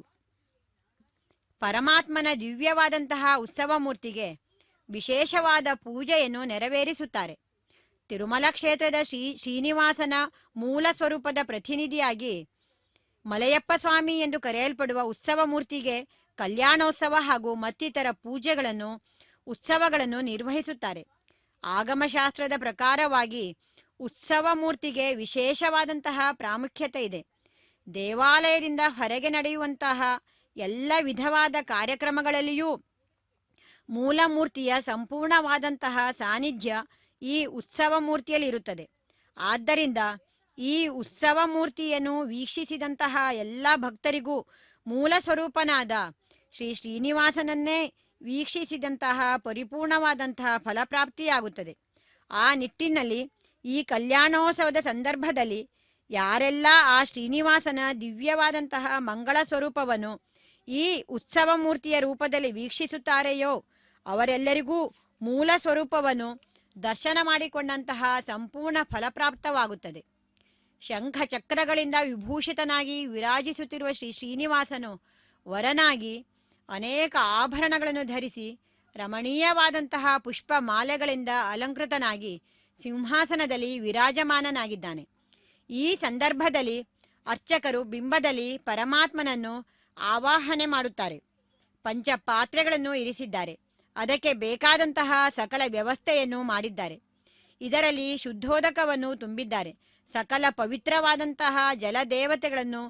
ಪರಮಾತ್ಮನ ದಿವ್ಯವಾದಂತಹ ಉತ್ಸವ ಮೂರ್ತಿಗೆ ವಿಶೇಷವಾದ ಪೂಜೆಯನ್ನು ನೆರವೇರಿಸುತ್ತಾರೆ. ತಿರುಮಲ ಕ್ಷೇತ್ರದ ಶ್ರೀನಿವಾಸನ ಮೂಲ ಸ್ವರೂಪದ ಪ್ರತಿನಿಧಿಯಾಗಿ ಮಲಯಪ್ಪ ಸ್ವಾಮಿ ಎಂದು ಕರೆಯಲ್ಪಡುವ ಉತ್ಸವ ಮೂರ್ತಿಗೆ ಕಲ್ಯಾಣೋತ್ಸವ ಹಾಗೂ ಮತ್ತಿತರ ಪೂಜೆಗಳನ್ನು ಉತ್ಸವಗಳನ್ನು ನಿರ್ವಹಿಸುತ್ತಾರೆ. ಆಗಮಶಾಸ್ತ್ರದ ಪ್ರಕಾರವಾಗಿ ಉತ್ಸವ ಮೂರ್ತಿಗೆ ವಿಶೇಷವಾದಂತಹ ಪ್ರಾಮುಖ್ಯತೆ ಇದೆ. ದೇವಾಲಯದಿಂದ ಹೊರಗೆ ನಡೆಯುವಂತಹ ಎಲ್ಲ ವಿಧವಾದ ಕಾರ್ಯಕ್ರಮಗಳಲ್ಲಿಯೂ ಮೂಲ ಮೂರ್ತಿಯ ಸಂಪೂರ್ಣವಾದಂತಹ ಸಾನ್ನಿಧ್ಯ ಈ ಉತ್ಸವ ಮೂರ್ತಿಯಲ್ಲಿರುತ್ತದೆ. ಆದ್ದರಿಂದ ಈ ಉತ್ಸವ ಮೂರ್ತಿಯನ್ನು ವೀಕ್ಷಿಸಿದಂತಹ ಎಲ್ಲ ಭಕ್ತರಿಗೂ ಮೂಲ ಸ್ವರೂಪನಾದ ಶ್ರೀನಿವಾಸನನ್ನೇ ವೀಕ್ಷಿಸಿದಂತಹ ಪರಿಪೂರ್ಣವಾದಂತಹ ಫಲಪ್ರಾಪ್ತಿಯಾಗುತ್ತದೆ. ಆ ನಿಟ್ಟಿನಲ್ಲಿ ಈ ಕಲ್ಯಾಣೋತ್ಸವದ ಸಂದರ್ಭದಲ್ಲಿ ಯಾರೆಲ್ಲ ಆ ಶ್ರೀನಿವಾಸನ ದಿವ್ಯವಾದಂತಹ ಮಂಗಳ ಸ್ವರೂಪವನ್ನು ಈ ಉತ್ಸವ ಮೂರ್ತಿಯ ರೂಪದಲ್ಲಿ ವೀಕ್ಷಿಸುತ್ತಾರೆಯೋ ಅವರೆಲ್ಲರಿಗೂ ಮೂಲ ಸ್ವರೂಪವನ್ನು ದರ್ಶನ ಮಾಡಿಕೊಂಡಂತಹ ಸಂಪೂರ್ಣ ಫಲಪ್ರಾಪ್ತವಾಗುತ್ತದೆ. ಶಂಖ ಚಕ್ರಗಳಿಂದ ವಿಭೂಷಿತನಾಗಿ ವಿರಾಜಿಸುತ್ತಿರುವ ಶ್ರೀನಿವಾಸನು ವರನಾಗಿ ಅನೇಕ ಆಭರಣಗಳನ್ನು ಧರಿಸಿ ರಮಣೀಯವಾದಂತಹ ಪುಷ್ಪ ಮಾಲೆಗಳಿಂದ ಅಲಂಕೃತನಾಗಿ ಸಿಂಹಾಸನದಲ್ಲಿ ವಿರಾಜಮಾನನಾಗಿದ್ದಾನೆ. ಈ ಸಂದರ್ಭದಲ್ಲಿ ಅರ್ಚಕರು ಬಿಂಬದಲ್ಲಿ ಪರಮಾತ್ಮನನ್ನು ಆವಾಹನೆ ಮಾಡುತ್ತಾರೆ. ಪಂಚಪಾತ್ರೆಗಳನ್ನು ಇರಿಸಿದ್ದಾರೆ. ಅದಕ್ಕೆ ಬೇಕಾದಂತಹ ಸಕಲ ವ್ಯವಸ್ಥೆಯನ್ನು ಮಾಡಿದ್ದಾರೆ. ಇದರಲ್ಲಿ ಶುದ್ಧೋದಕವನ್ನು ತುಂಬಿದ್ದಾರೆ. ಸಕಲ ಪವಿತ್ರವಾದಂತಹ ಜಲದೇವತೆಗಳನ್ನು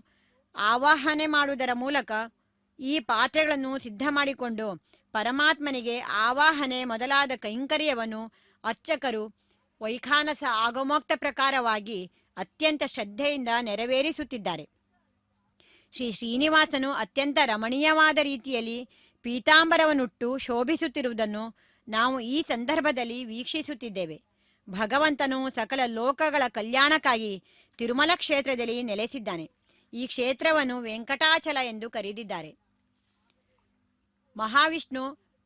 ಆವಾಹನೆ ಮಾಡುವುದರ ಮೂಲಕ ಈ ಪಾತ್ರೆಗಳನ್ನು ಸಿದ್ಧ ಮಾಡಿಕೊಂಡು ಪರಮಾತ್ಮನಿಗೆ ಆವಾಹನೆ ಮೊದಲಾದ ಕೈಂಕರ್ಯವನ್ನು ಅರ್ಚಕರು ವೈಖಾನಸ ಆಗಮೋಕ್ತ ಪ್ರಕಾರವಾಗಿ ಅತ್ಯಂತ ಶ್ರದ್ಧೆಯಿಂದ ನೆರವೇರಿಸುತ್ತಿದ್ದಾರೆ. ಶ್ರೀನಿವಾಸನು ಅತ್ಯಂತ ರಮಣೀಯವಾದ ರೀತಿಯಲ್ಲಿ ಪೀತಾಂಬರವನ್ನುಟ್ಟು ಶೋಭಿಸುತ್ತಿರುವುದನ್ನು ನಾವು ಈ ಸಂದರ್ಭದಲ್ಲಿ ವೀಕ್ಷಿಸುತ್ತಿದ್ದೇವೆ. ಭಗವಂತನು ಸಕಲ ಲೋಕಗಳ ಕಲ್ಯಾಣಕ್ಕಾಗಿ ತಿರುಮಲ ಕ್ಷೇತ್ರದಲ್ಲಿ ನೆಲೆಸಿದ್ದಾನೆ. ಈ ಕ್ಷೇತ್ರವನ್ನು ವೆಂಕಟಾಚಲ ಎಂದು ಕರೆದಿದ್ದಾರೆ. ಮಹಾವಿಷ್ಣು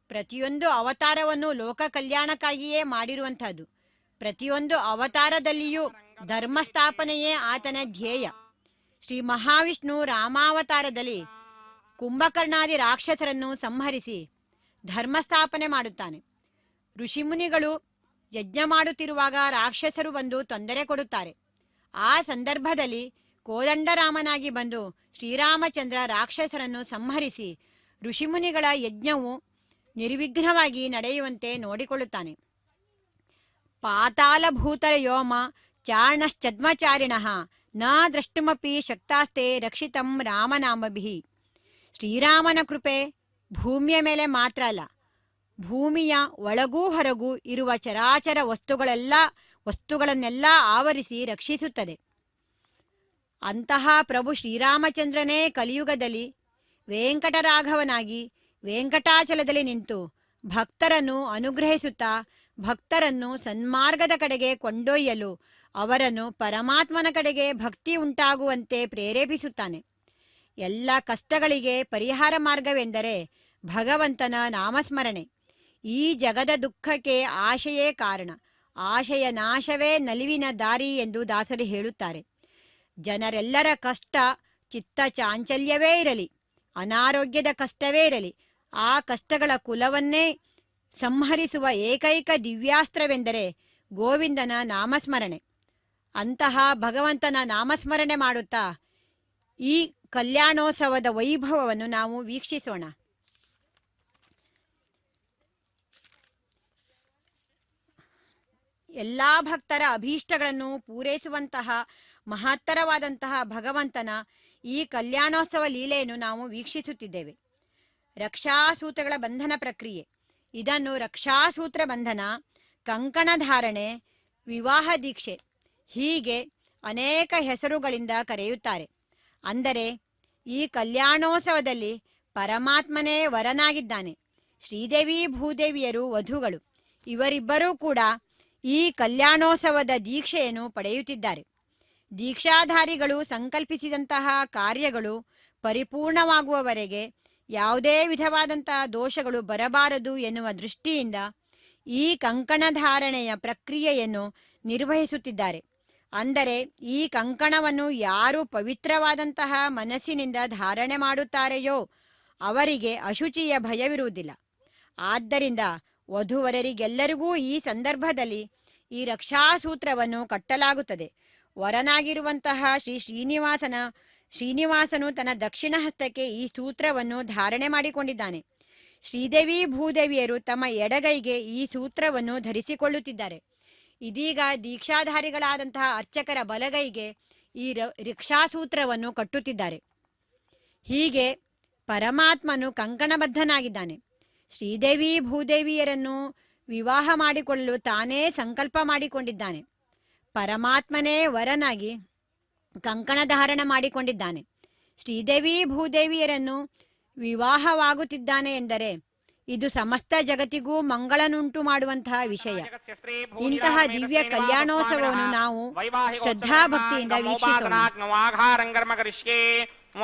ಪ್ರತಿಯೊಂದು ಅವತಾರವನ್ನು ಲೋಕ ಕಲ್ಯಾಣಕ್ಕಾಗಿಯೇ ಮಾಡಿರುವಂತಹದ್ದು. ಪ್ರತಿಯೊಂದು ಅವತಾರದಲ್ಲಿಯೂ ಧರ್ಮಸ್ಥಾಪನೆಯೇ ಆತನ ಧ್ಯೇಯ. ಶ್ರೀ ಮಹಾವಿಷ್ಣು ರಾಮಾವತಾರದಲ್ಲಿ ಕುಂಭಕರ್ಣಾದಿ ರಾಕ್ಷಸರನ್ನು ಸಂಹರಿಸಿ ಧರ್ಮಸ್ಥಾಪನೆ ಮಾಡುತ್ತಾನೆ. ಋಷಿಮುನಿಗಳು ಯಜ್ಞ ಮಾಡುತ್ತಿರುವಾಗ ರಾಕ್ಷಸರು ಬಂದು ತೊಂದರೆ ಕೊಡುತ್ತಾರೆ. ಆ ಸಂದರ್ಭದಲ್ಲಿ ಕೋದಂಡರಾಮನಾಗಿ ಬಂದು ಶ್ರೀರಾಮಚಂದ್ರ ರಾಕ್ಷಸರನ್ನು ಸಂಹರಿಸಿ ಋಷಿಮುನಿಗಳ ಯಜ್ಞವು ನಿರ್ವಿಘ್ನವಾಗಿ ನಡೆಯುವಂತೆ ನೋಡಿಕೊಳ್ಳುತ್ತಾನೆ. ಪಾತಾಳಭೂತಲ ಯೋಮ ಚಾರ್ಣಶ್ಚದ್ಮಚಾರಿಣಃ ನ ದ್ರಷ್ಟುಮಪಿ ಶಕ್ತಾಸ್ತೆ ರಕ್ಷಿತಂ ರಾಮನಾಮಭಿಃ. ಶ್ರೀರಾಮನ ಕೃಪೆ ಭೂಮಿಯ ಮೇಲೆ ಮಾತ್ರ ಅಲ್ಲ, ಭೂಮಿಯ ಒಳಗೂ ಹೊರಗೂ ಇರುವ ಚರಾಚರ ವಸ್ತುಗಳನ್ನೆಲ್ಲ ಆವರಿಸಿ ರಕ್ಷಿಸುತ್ತದೆ. ಅಂತಹ ಪ್ರಭು ಶ್ರೀರಾಮಚಂದ್ರನೇ ಕಲಿಯುಗದಲ್ಲಿ ವೆಂಕಟರಾಘವನಾಗಿ ವೆಂಕಟಾಚಲದಲ್ಲಿ ನಿಂತು ಭಕ್ತರನ್ನು ಅನುಗ್ರಹಿಸುತ್ತಾ ಭಕ್ತರನ್ನು ಸನ್ಮಾರ್ಗದ ಕಡೆಗೆ ಕೊಂಡೊಯ್ಯಲು ಅವರನ್ನು ಪರಮಾತ್ಮನ ಕಡೆಗೆ ಭಕ್ತಿ ಉಂಟಾಗುವಂತೆ ಪ್ರೇರೇಪಿಸುತ್ತಾನೆ. ಎಲ್ಲ ಕಷ್ಟಗಳಿಗೆ ಪರಿಹಾರ ಮಾರ್ಗವೆಂದರೆ ಭಗವಂತನ ನಾಮಸ್ಮರಣೆ. ಈ ಜಗದ ದುಃಖಕ್ಕೆ ಆಶೆಯೇ ಕಾರಣ. ಆಶೆಯ ನಾಶವೇ ನಲಿವಿನ ದಾರಿ ಎಂದು ದಾಸರು ಹೇಳುತ್ತಾರೆ. ಜನರೆಲ್ಲರ ಕಷ್ಟ ಚಿತ್ತ ಚಾಂಚಲ್ಯವೇ ಇರಲಿ, ಅನಾರೋಗ್ಯದ ಕಷ್ಟವೇ ಇರಲಿ, ಆ ಕಷ್ಟಗಳ ಕುಲವನ್ನೇ ಸಂಹರಿಸುವ ಏಕೈಕ ದಿವ್ಯಾಸ್ತ್ರವೆಂದರೆ ಗೋವಿಂದನ ನಾಮಸ್ಮರಣೆ. ಅಂತಹ ಭಗವಂತನ ನಾಮಸ್ಮರಣೆ ಮಾಡುತ್ತಾ ಈ ಕಲ್ಯಾಣೋತ್ಸವದ ವೈಭವವನ್ನು ನಾವು ವೀಕ್ಷಿಸೋಣ. ಎಲ್ಲ ಭಕ್ತರ ಅಭೀಷ್ಟಗಳನ್ನು ಪೂರೈಸುವಂತಹ ಮಹತ್ತರವಾದಂತಹ ಭಗವಂತನ ಈ ಕಲ್ಯಾಣೋತ್ಸವ ಲೀಲೆಯನ್ನು ನಾವು ವೀಕ್ಷಿಸುತ್ತಿದ್ದೇವೆ. ರಕ್ಷಾಸೂತ್ರಗಳ ಬಂಧನ ಪ್ರಕ್ರಿಯೆ, ಇದನ್ನು ರಕ್ಷಾಸೂತ್ರ ಬಂಧನ, ಕಂಕಣ ಧಾರಣೆ, ವಿವಾಹ ದೀಕ್ಷೆ ಹೀಗೆ ಅನೇಕ ಹೆಸರುಗಳಿಂದ ಕರೆಯುತ್ತಾರೆ. ಅಂದರೆ ಈ ಕಲ್ಯಾಣೋತ್ಸವದಲ್ಲಿ ಪರಮಾತ್ಮನೇ ವರನಾಗಿದ್ದಾನೆ, ಶ್ರೀದೇವಿ ಭೂದೇವಿಯರು ವಧುಗಳು. ಇವರಿಬ್ಬರೂ ಕೂಡ ಈ ಕಲ್ಯಾಣೋತ್ಸವದ ದೀಕ್ಷೆಯನ್ನು ಪಡೆಯುತ್ತಿದ್ದಾರೆ. ದೀಕ್ಷಾಧಾರಿಗಳು ಸಂಕಲ್ಪಿಸಿದಂತಹ ಕಾರ್ಯಗಳು ಪರಿಪೂರ್ಣವಾಗುವವರೆಗೆ ಯಾವುದೇ ವಿಧವಾದಂತಹ ದೋಷಗಳು ಬರಬಾರದು ಎನ್ನುವ ದೃಷ್ಟಿಯಿಂದ ಈ ಕಂಕಣ ಧಾರಣೆಯ ಪ್ರಕ್ರಿಯೆಯನ್ನು ನಿರ್ವಹಿಸುತ್ತಿದ್ದಾರೆ. ಅಂದರೆ ಈ ಕಂಕಣವನ್ನು ಯಾರು ಪವಿತ್ರವಾದಂತಹ ಮನಸ್ಸಿನಿಂದ ಧಾರಣೆ ಮಾಡುತ್ತಾರೆಯೋ ಅವರಿಗೆ ಅಶುಚಿಯ ಭಯವಿರುವುದಿಲ್ಲ. ಆದ್ದರಿಂದ ವಧುವರರಿಗೆಲ್ಲರಿಗೂ ಈ ಸಂದರ್ಭದಲ್ಲಿ ಈ ರಕ್ಷಾಸೂತ್ರವನ್ನು ಕಟ್ಟಲಾಗುತ್ತದೆ. ವರನಾಗಿರುವಂತಹ ಶ್ರೀನಿವಾಸನು ತನ್ನ ದಕ್ಷಿಣ ಹಸ್ತಕ್ಕೆ ಈ ಸೂತ್ರವನ್ನು ಧಾರಣೆ ಮಾಡಿಕೊಂಡಿದ್ದಾನೆ. ಶ್ರೀದೇವಿ ಭೂದೇವಿಯರು ತಮ್ಮ ಎಡಗೈಗೆ ಈ ಸೂತ್ರವನ್ನು ಧರಿಸಿಕೊಳ್ಳುತ್ತಿದ್ದಾರೆ. ಇದೀಗ ದೀಕ್ಷಾಧಾರಿಗಳಾದಂತಹ ಅರ್ಚಕರ ಬಲಗೈಗೆ ಈ ರಕ್ಷಾಸೂತ್ರವನ್ನು ಕಟ್ಟುತ್ತಿದ್ದಾರೆ. ಹೀಗೆ ಪರಮಾತ್ಮನು ಕಂಕಣಬದ್ಧನಾಗಿದ್ದಾನೆ. ಶ್ರೀದೇವಿ ಭೂದೇವಿಯರನ್ನು ವಿವಾಹ ಮಾಡಿಕೊಳ್ಳಲು ತಾನೇ ಸಂಕಲ್ಪ ಮಾಡಿಕೊಂಡಿದ್ದಾನೆ. ಪರಮಾತ್ಮನೇ ವರನಾಗಿ ಕಂಕಣ ಧಾರಣ ಮಾಡಿಕೊಂಡಿದ್ದಾನೆ. ಶ್ರೀದೇವಿ ಭೂದೇವಿಯರನ್ನು ವಿವಾಹವಾಗುತ್ತಿದ್ದಾನೆ ಎಂದರೆ ಇದು ಸಮಸ್ತ ಜಗತ್ತಿಗೂ ಮಂಗಳನುಂಟು ಮಾಡುವಂತಹ ವಿಷಯ. ಇಂತಹ ದಿವ್ಯ ಕಲ್ಯಾಣೋತ್ಸವವನ್ನು ನಾವು ಶ್ರದ್ಧಾಭಕ್ತಿಯಿಂದ ವೀಕ್ಷಿಸೋಣ.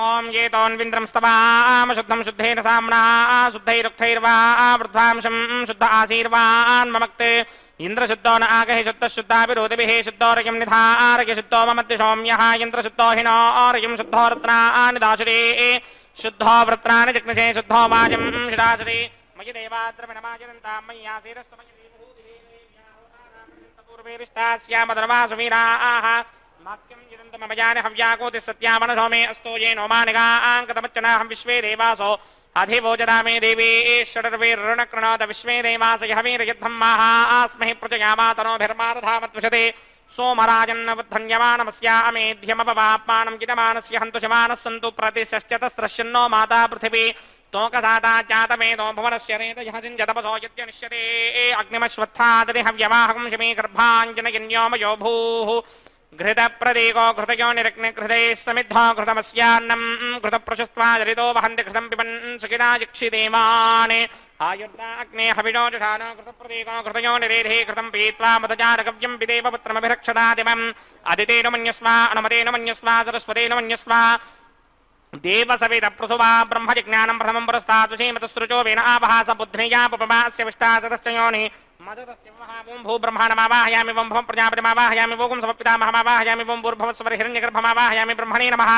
ಓಂ ಏತೋನ್ವಿಂದ್ರಂ ಸ್ತವಾಮ ಶುದ್ಧಂ ಶುದ್ಧೇನ ಸಾಮ್ನಾ ಶುದ್ಧೈರುಕ್ತೈರ್ವಾ ವೃದ್ಧಾಂಶಂ ಶುದ್ಧ ಆಶೀರ್ವಾನ್ ಮಮಕ್ತೆ ಇಂದ್ರ ಶುದ್ಧೋ ನ ಆಗಹಿ ಶುದ್ಧ ಶುದ್ಧಾಭಿರೋಧಿಭಿಃ ಶುದ್ಧೋರಯಂ ನಿಧಾರಯ ಶುದ್ಧೋ ಮಮತ್ಯ ಸೌಮ್ಯಃ ಇಂದ್ರ ಶುದ್ಧೋ ಹಿನೋರಯಂ ಶುದ್ಧೋ ರತ್ನಾನಿ ದಾಶರೇ ಶುದ್ಧೋ ವೃತ್ರಾಣಿ ಜಿಗ್ನಶೇ ಶುದ್ಧೋ ವಾಜಂ ಶಿರಾಶರೇ ಮಯಿ ದೇವಾದ್ರಮಿಣಮಾಜನಂತಾಂ ಮಯ್ಯಾಸೀರಸ್ತಮಯ पूर्वेरिष्टास्यामधर्मासुवीराः माक्यं यदन्तमभयानि हव्याकोति सत्यामनसो मे अस्तो ये नोमानिगाङ्कतमच्चनाहं विश्वे देवासो अधिवोजदामे देवीश्वरर्वेर्णकृणोद विश्वे देवास यहवीरयद्धम्माः आस्महि प्रजयामातनोभिर्मारधामत्वशते सोमराजन्नवद्धन्यमानमस्यामेध्यमपवाप्मानं किदमानस्य हन्तु शमानः सन्तु प्रतिशश्चतस्रश्यन्नो माता पृथिवी तोकसाता जातमेदो भुवनस्य रेतयः सिञ्जतपसो यत्यनिश्यते अग्निमश्वत्थादरि हव्यवाहकं शमी गर्भाञ्जनयन्योमयो भूः घृतप्रदीको घृतयो निरग्निघृते समिद्धो घृतमस्यान्नं घृतप्रशस्त्वादरितो वहन्ति घृतं पिबन् सुखिना जिक्षिदेवान् आयुर्दा अग्ने हविषो जठानो घृतप्रदीको घृतयो निरेधे घृतं पीत्वा मदजारकव्यं पिदेव पुत्रमभिरक्षदादिमम् अदितेन मन्यस्वा अनुमतेन मन्यस्वा सरस्वतेन मन्यस्वा देवसवित प्रसुवा ब्रह्मजिज्ञानं प्रथमं पुरस्तादुषीमतसृजो वेन आपहास बुद्ध्निया पुपमास्य विष्टासतश्चयोनि मदतस्य महावं भूब्रह्माणमावाहयामि वं भवं प्रजापतिमावाहयामि वोगुं समपितामहमावाहयामि वं भूर्भुवस्वरहिरण्यगर्भमावाहयामि ब्रह्मणे नमः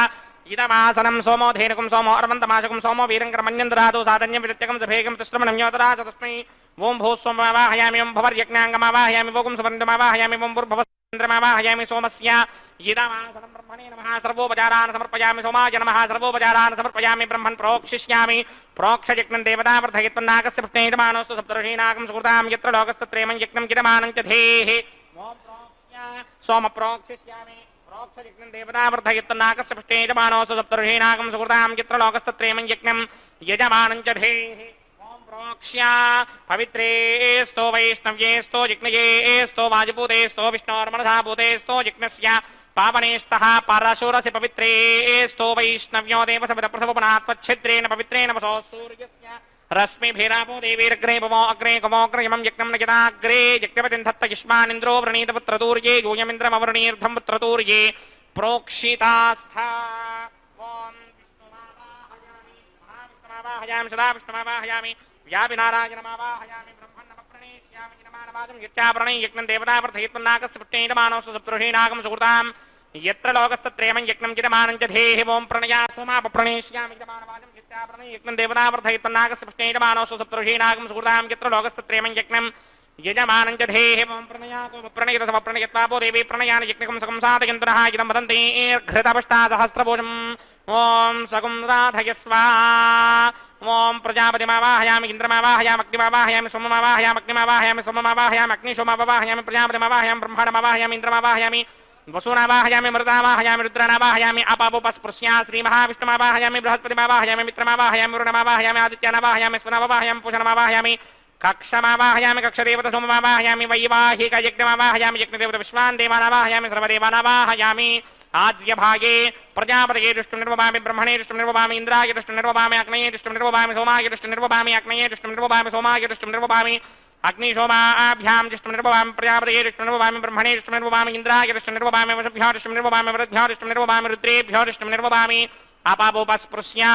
इदमासनं सोमो धेनुकं सोमो अर्वन्तमाशकं सोमो वीरङ्करमन्यन्द्रादो साधन्यं विदत्यकं सभेगं तिस्रमणं योतरा च तस्मै वं भूस्वमावाहयामि वं भवर्यज्ञाङ्गमावाहयामि वोगुं सुवर्णमावाहयामि वं भूर्भुवस्न्द्रमावाहयामि सोमस्य इदमासनं ब्रह्मणे नमः सर्वोपचारान् समर्पयामि सोमाय नमः सर्वोपचारान् समर्पयामि ब्रह्मन् प्रोक्षिष्यामि प्रोक्षयज्ञं देवता वर्धयित्वन्नाकस्य पुष्णेयमानोऽस्तु सप्तर्षीणाकं सुकृतां यत्र लोकस्तत्रेमं यज्ञं किदमानं च धेः ओम प्रोक्ष्य सोम प्रोक्षिष्यामि प्रोक्षयज्ञं देवता वर्धयित्वन्नाकस्य पुष्णेयमानोऽस्तु सप्तर्षीणाकं सुकृतां यत्र लोकस्तत्रेमं यज्ञं यजमानं च धेः प्रोक्ष्य पवित्रेस्तो वैष्णव्येस्तो जिग्नयेस्तो वाजपूतेस्तो विष्णोर्मनसाभूतेस्तो जिग्नस्य पावनेस्तः परशुरसि पवित्रेस्तो वैष्णव्यो देवसवितप्रसवपनात्वच्छिद्रेण पवित्रेण वसो सूर्यस्य रश्मिभिरापो देवीरग्रे भवो अग्रे गमोऽग्रयमं यज्ञं न यदाग्रे यज्ञपतिं धत्त युष्मानिन्द्रो वृणीत पुत्रतूर्ये यूयमिन्द्रमवृणीर्धं पुत्रतूर्ये प्रोक्षितास्था ॐ विष्णुमावाहयामि सदा विष्णुमावाहयामि व्यापिनारायणमावाहयामि ब्रह्मण्णमप्रणेष्यामि यजमानवादं यच्चाप्रणै यज्ञं देवतावर्धयित्वन्नाकस्य पुष्णेयमानोऽस्तु सप्तर्षीणाकं सुकृतां यत्र लोकस्तत्रेमं यज्ञं किदमानं च धेः ओं प्रणया सोमापप्रणेष्यामि यजमानवादं यच्चाप्रणै यज्ञं देवतावर्धयित्वन्नाकस्य पुष्णेयमानोऽस्तु सप्तर्षीणाकं सुकृतां यत्र लोकस्तत्रेमं यज्ञं यजमानं च धेः ओं प्रणया कोपप्रणयित समप्रणयित्वापो देवी प्रणयान यज्ञकं सकं साधयन्तुनः इदं वदन्ति घृतपष्टा सहस्रभुजम् ओं सगुं राधयस्वा ఓం ప్రజాపతిమావాహయామి ఇంద్రమావాహయామి అగ్నిమావాహయామి సోమమావాహయామి అగ్నిమావాహయామి సోమమావాహయామి అగ్నిశోమావాహయామి ప్రజాపతిమావాహయామి బ్రహ్మాండమావాహయామి ఇంద్రమావాహయామి వసూనావాహయామి మృతావాహయామి రుద్రానావాహయామి అపాపోపస్పృశ్యా శ్రీమహావిష్ణుమావాహయామి బృహస్పతిమావాహయామి మిత్రమావాహయామి వరుణమావాహయామి ఆదిత్యనావాహయామి స్వనమావాహయామి పూషణమావాహయామి కక్షమావాహయామి కక్షదేవత సోమమావాహయామి వైవాహిక యజ్ఞమావాహయామి యజ్ఞదేవత విశ్వాన్ దేవానావాహయామి సర్వదేవానావాహయామి ఆజ్యభాగే ప్రజాపతయే దృష్టి నిర్వభామి బ్రహ్మణే దృష్టి నిర్వభామి ఇంద్రాయ దృష్టి నిర్వభామి అగ్నయే దృష్టి నిర్వభామి సోమాయ దృష్టి నిర్వభామి అగ్నయే దృష్టి నిర్వభామి సోమాయ దృష్టి నిర్వభామి అగ్నిశోమాభ్యాం దృష్టి నిర్వభామి ప్రజాపతయే దృష్టి నిర్వభామి బ్రహ్మణే దృష్టి నిర్వభామి ఇంద్రాయ దృష్టి నిర్వభామి వశభ్యో దృష్టి నిర్వభామి వరద్భ్యో దృష్టి నిర్వభామి రుద్రేభ్యో దృష్టి నిర్వభామి అపాపోపస్పృశ్యా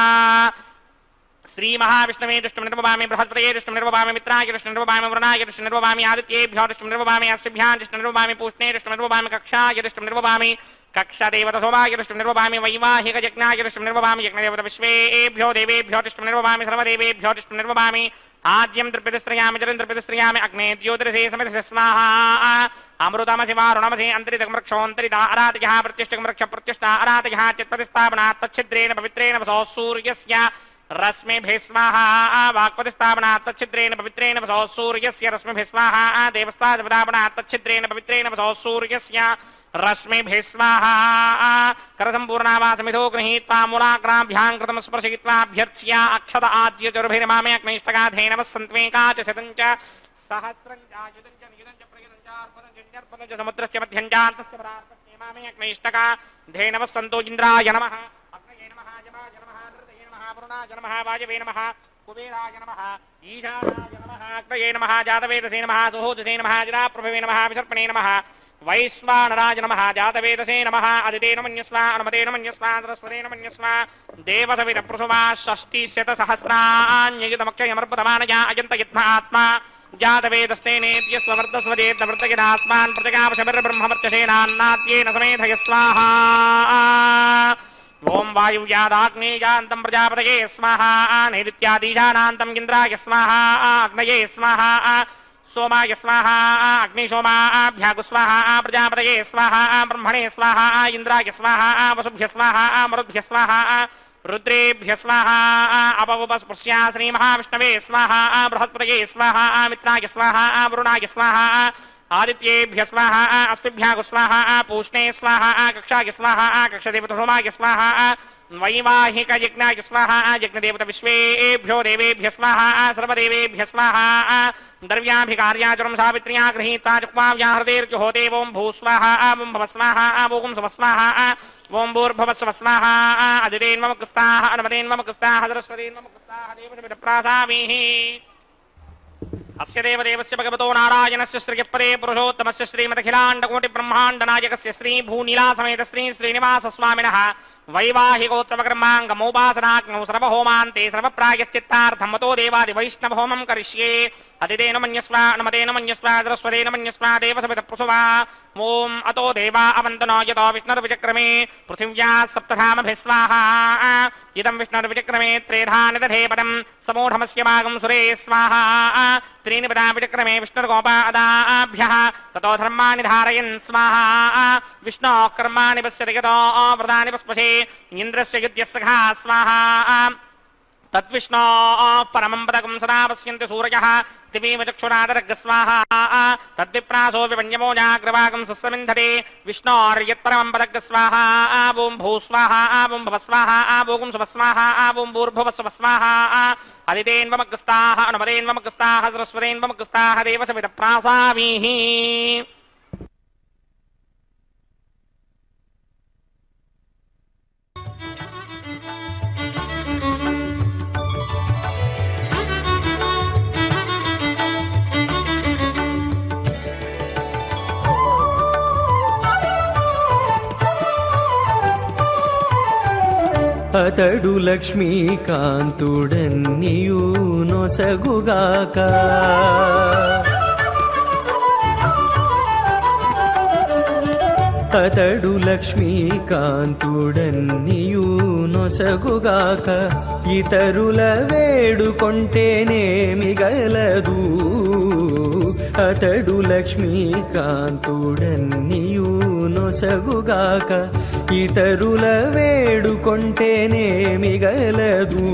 శ్రీ మహావిష్ణవే దృష్టి నిర్వభామి బృహస్పతయే దృష్టి నిర్వభామి మిత్రాయ దృష్టి నిర్వభామి వరుణాయ దృష్టి నిర్వభామి ఆదిత్యేభ్యో దృష్టి నిర్వభామి అశ్విభ్యాం దృష్టి నిర్వభామి పూష్ణే దృష్టి నిర్వభామి కక్షాయ దృష్టి నిర్వభామి కక్షదేవత సోమాయ దృష్టి నిర్వభామి వైవాహిక యజ్ఞాయ దృష్టి నిర్వభామి యజ్ఞదేవత విశ్వేభ్యో దేవేభ్యో దృష్టి నిర్వభామి సర్వదేవేభ్యో దృష్టి నిర్వభామి ఆద్యం ద్రప్యతిస్త్రయామి జలంద్రప్యతిస్త్రయామి అగ్నే ద్యోతిరసే సమిధ స్వాహా అమృతమసి వారుణమసి అంతరితమృక్షోంతరిత అరాతయ ప్రత్యుష్టమృక్ష ప్రత్యుష్ట అరాతయ చిత్పతిస్థాపనాత్ తచ్చిద్రేణ పవిత్రేణ వసో సూర్యస్య రశ్మిభిः స్వాహా వాక్పతిస్థాపనాత్ తచ్చిద్రేణ పవిత్రేణ వసో సూర్యస్య రశ్మిభిः స్వాహా దేవస్థాపనాత్ తచ్చిద్రేణ పవిత్రేణ వసో సూర్యస్య రశ్మిభిः స్వాహా కరసంపూర్ణావాసమిధో గృహీత్వా మూలాగ్రాభ్యాం కృతం స్పర్శయిత్వాభ్యర్చ్య అక్షత ఆజ్యచరుభిర్మామే అగ్నైష్టకాధేనవः సంత్వేకా చ శతం చ సహస్రం చ యుతం చ నియుతం చ ప్రయుతం చ అర్పణం జన్యర్పణం చ సముద్రస్య మధ్యం చ అంతస్య పరార్తస్య మామే అగ్నైష్టకాధేనవः సంతో ఇంద్రాయ నమః అగ్నయే నమః యమాయ నమః నృతయే నమః వరుణాయ నమః వాయవే నమః కుబేరాయ నమః ఈశానాయ నమః అగ్నయే నమః జాతవేదసే నమః సుహోజసే నమః జనాప్రభవే నమః విసర్పణే నమః వైశ్వానరాయ నమః జాతవేదసే నమః అదితేన మన్యస్వ అనుమతేన మన్యస్వ సరస్వతేన మన్యస్వ దేవసవిత ప్రసువా షష్టిశతసహస్రాణ్యయుతమక్షయమర్పతమానయా అజంత యత్మ ఆత్మా జాతవేదస్తేనేత్యస్వ వర్ధస్వదేత్తమృతగినాస్మాన్ ప్రజగావశమిర్బ్రహ్మవర్చసేనాన్నాత్యేన సమేధయ స్వాహా ఓం వాయువ్యాదాగ్నేయాంతం ప్రజాపతయే స్వాహా నైరుత్యాదీశానాంతం ఇంద్రాయ స్వాహా అగ్నయే స్వాహా सोमाय स्वाहा अग्निशोमाभ्यागु स्वाहा प्रजापतये स्वाहा ब्रह्मणे स्वाहा इंद्राय स्वाहा वसुभ्य स्वाहा मरुभ्य स्वाहा रुद्रेभ्य स्वाहा अपवस्पृश्या श्री महाविष्णवे स्वाहा बृहस्पतये स्वाहा मित्राय स्वाहा वरुणाय स्वाहा आदित्येभ्य स्वाहा अस्मिभ्यागु स्वाहा पूष्णे स्वाहा कक्षाय स्वाहा कक्षदेवत सोमाय स्वाहा वैवाहिक यज्ञाय स्वाहा यज्ञदेवत विश्वेभ्यो देवेभ्य स्वाहा सर्वदेवेभ्य स्वाहा द्रव्याभिकार्याचरं सावित्र्या गृहीत्वा जुह्वाव्याहृतेर्जुहोते ओं भूस्वाहा ओं भवस्वाहा ओं स्वस्वाहा ओं भूर्भवस्वस्वाहा अदितेन्ममुक्स्ताः अनुमतेन्ममुक्स्ताः सरस्वतीन्ममुक्स्ताः देवसमितप्रासामीः अस्य देवदेवस्य भगवतो नारायणस्य श्रीयपदे पुरुषोत्तमस्य श्रीमदखिलाण्डकोटिब्रह्माण्डनायकस्य श्रीभूनीलासमेत श्रीनिवासस्वामिनः वैवाहिकोत्सवकर्माङ्गमोपासनाग्नौ सर्वहोमान्ते सर्वप्रायश्चित्तार्थं मतो देवादिवैष्णवहोमं करिष्ये अतितेन मन्यस्व अनुमतेन मन्यस्व सरस्वतेन मन्यस्व देवसमितप्रसुवा ओम अतो देवा अवन्तनो यतो विष्णुर्विचक्रमे पृथिव्याः सप्तधामभिः स्वाहा इदं विष्णुर्विचक्रमे त्रेधानि दधे पदं समूढमस्य भागं सुरे स्वाहा त्रीणि पदा विचक्रमे विष्णुर्गोपादाभ्यः ततो धर्माणि धारयन् स्वाहा विष्णोः कर्माणि पश्यति यतो व्रतानि पुष्पसे इन्द्रस्य युध्यस्सखा स्वाहा तद्विष्णो परमं पदकं सदा पश्यन्ति सूरयः दिवीव चक्षुरादरग्स्वाहा तद्विप्रासो विपञ्चमोजाग्रवागं सस्समिन्धते विष्णोर्यत्परमं पदग्स्वाहा ओं भूस्वाहा ओं भवस्वाहा ओं सुवस्वाहा ओं भूर्भुवस्वस्वाहा अदितेन्वमग्स्ताः अनुमतेन्वमग्स्ताः सरस्वतेन्वमग्स्ताः देवसमितप्रासामीः అతడు లక్ష్మీకాంతుడన్నియు నొసగుగాక అతడు లక్ష్మీకాంతుడన్నియు నొసగుగాక ఇతరుల వేడుకొంటేనేమి గలదు అతడు లక్ష్మీకాంతుడన్నియు నొసగుగాక ఇతరుల వేడుకొంటేనేమి గలదు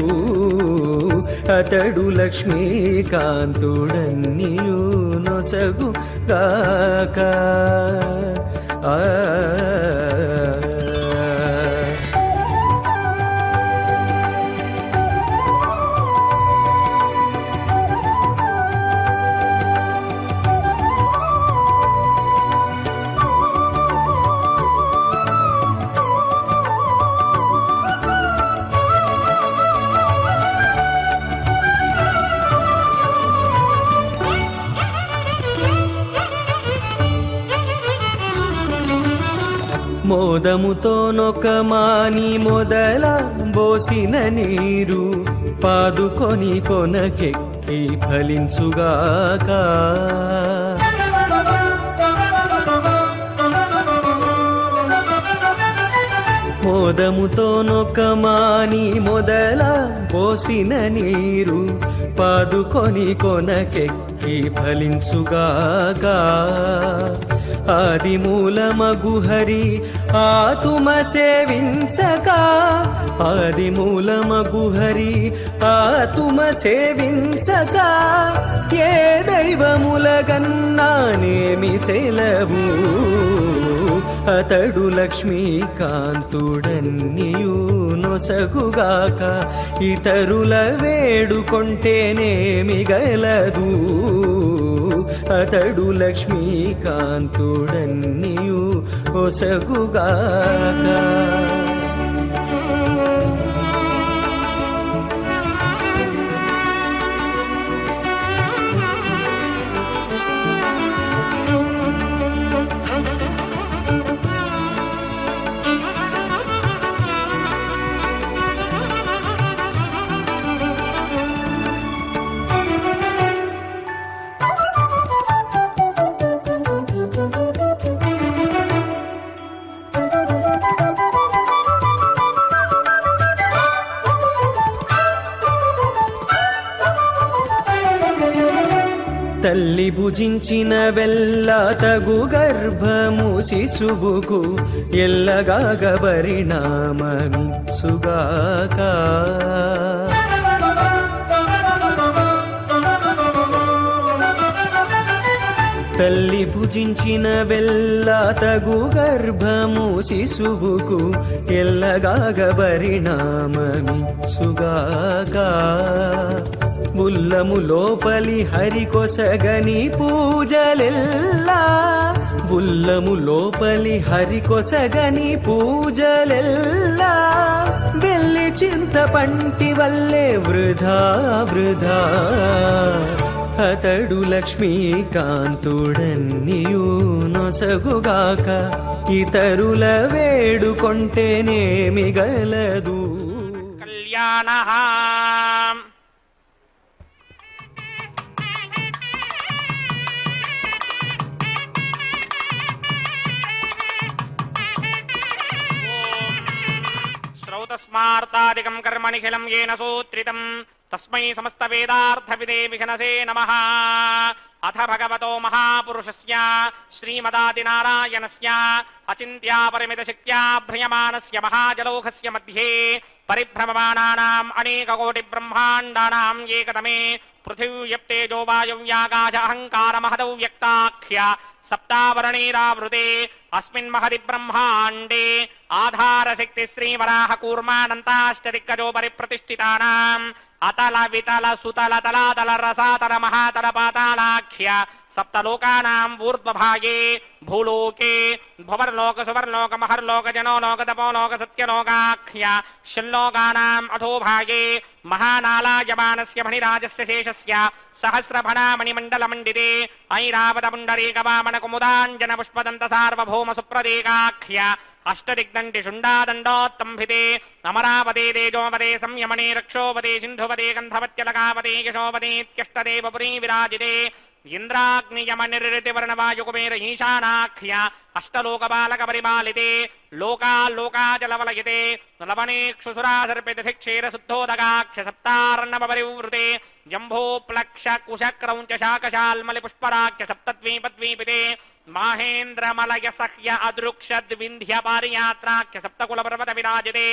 అతడు లక్ష్మీకాంతుడన్నియు నొసగు గాక. ఆ మోదముతో నొకమాని మొదల బోసిన నీరు పాదుకొని కొనకెక్కి ఫలించుగాక. మోదముతో నొకమాని మొదల పోసిన నీరు పాదుకొని కొనకెక్కి ఫలించుగాక. ఆదిమూలమగు హరి ఆతుమ సేవించక. ఆదిమూలమగు హరి ఆతుమ సేవించక. ఏ దైవములగన్నానేమి సెలవు. అతడు లక్ష్మీకాంతుడన్నియు నొసగుగాక. ఇతరుల వేడుకొంటేనేమి గలదు. అతడు లక్ష్మీకాంతుడన్నియు నొసగుగాక. తల్లి భుజించిన వెల్ల తగు గర్భము శిశువుకు ఎల్లగాగ పరిణామమిచ్చుగాక. తల్లి భుజించిన వెల్ల తగు గర్భము శిశువుకు ఎల్లగాగ పరిణామమిచ్చుగాక. ఉల్లము లోపలి హరికొసగని పూజలెల్లా. ఉల్లము లోపలి హరికొసగని పూజలెల్లా. వెళ్ళి చింత పంటి వల్లే వృధా వృధా. అతడు లక్ష్మీకాంతుడన్నియు నొసగుగాక. ఇతరుల వేడుకొంటేనేమి గలదు. కళ్యాణ శ్రౌతస్మార్తాదికం కర్మనిఖిలం येन సూత్రితం తస్మై సమస్త వేదార్థ విదే విఘ్నసే నమః. అథ భగవతో మహాపురుషస్య శ్రీమదాదినారాయణస్య అచింత్యా పరిమిత శక్త్యా భ్రియమానస్య మహాజలౌఘస్య మధ్యే పరిభ్రమమానానాం అనేకకోటి బ్రహ్మాండానాం ఏకతమే పృథివ్యప్తేజో వాయువ్యాకాశ అహంకార మహదౌ వ్యక్తాఖ్య సప్తావరణైరావృతే అస్మిన్ మహది బ్రహ్మాండే ఆధారశక్తి శ్రీవరాహ కూర్మానంతాష్టదిగ్గజో పరిప్రతిష్ఠితానాం అతల వితల సుతల తలాతల రసాతల మహాతల పాతాళాఖ్య సప్తలోకానాం ఊర్ధ్వభాగే భూలోకే భువర్లోక సువర్లోక మహర్లోక జనోలోక తపోలోక సత్యలోకాఖ్య షల్లోకానాం అధోభాగే మహానాలాయమానస్య మణిరాజస్య శేషస్య సహస్రఫణామణిమండలమండితే ఐరావత పుండరీకవామన కుముదాంజన పుష్పదంత సార్వభౌమ సుప్రదేకాఖ్య అష్టదిగ్దంటి శుండాదండోత్తంభితే అమరావతే తేజోపదే సంయమనే రక్షోపదే సింధుపదే గంధవత్యలకాపదే యశోపదేత్యష్టదేవ పురీ విరాజితే ఇంద్రాగ్నియమనిర్తివర్ణవాయుకుమేర ఈశానాఖ్య అష్టలోకపాలక పరిపాలితే లోకాలోకాచలవలయితే లవణేక్షుసురాసర్పితధిక్షేర శుద్ధోదగాఖ్య సప్తార్ణవ పరివృతే జంభోప్లక్ష కుశక్రౌంచ శాకశాల్మలి పుష్పరాఖ్య సప్తద్వీపద్వీపితే माहेन्द्रमलय सह्य अदृक्षद्विन्ध्य पारियात्राख्य सप्तकुल पर्वत विराजते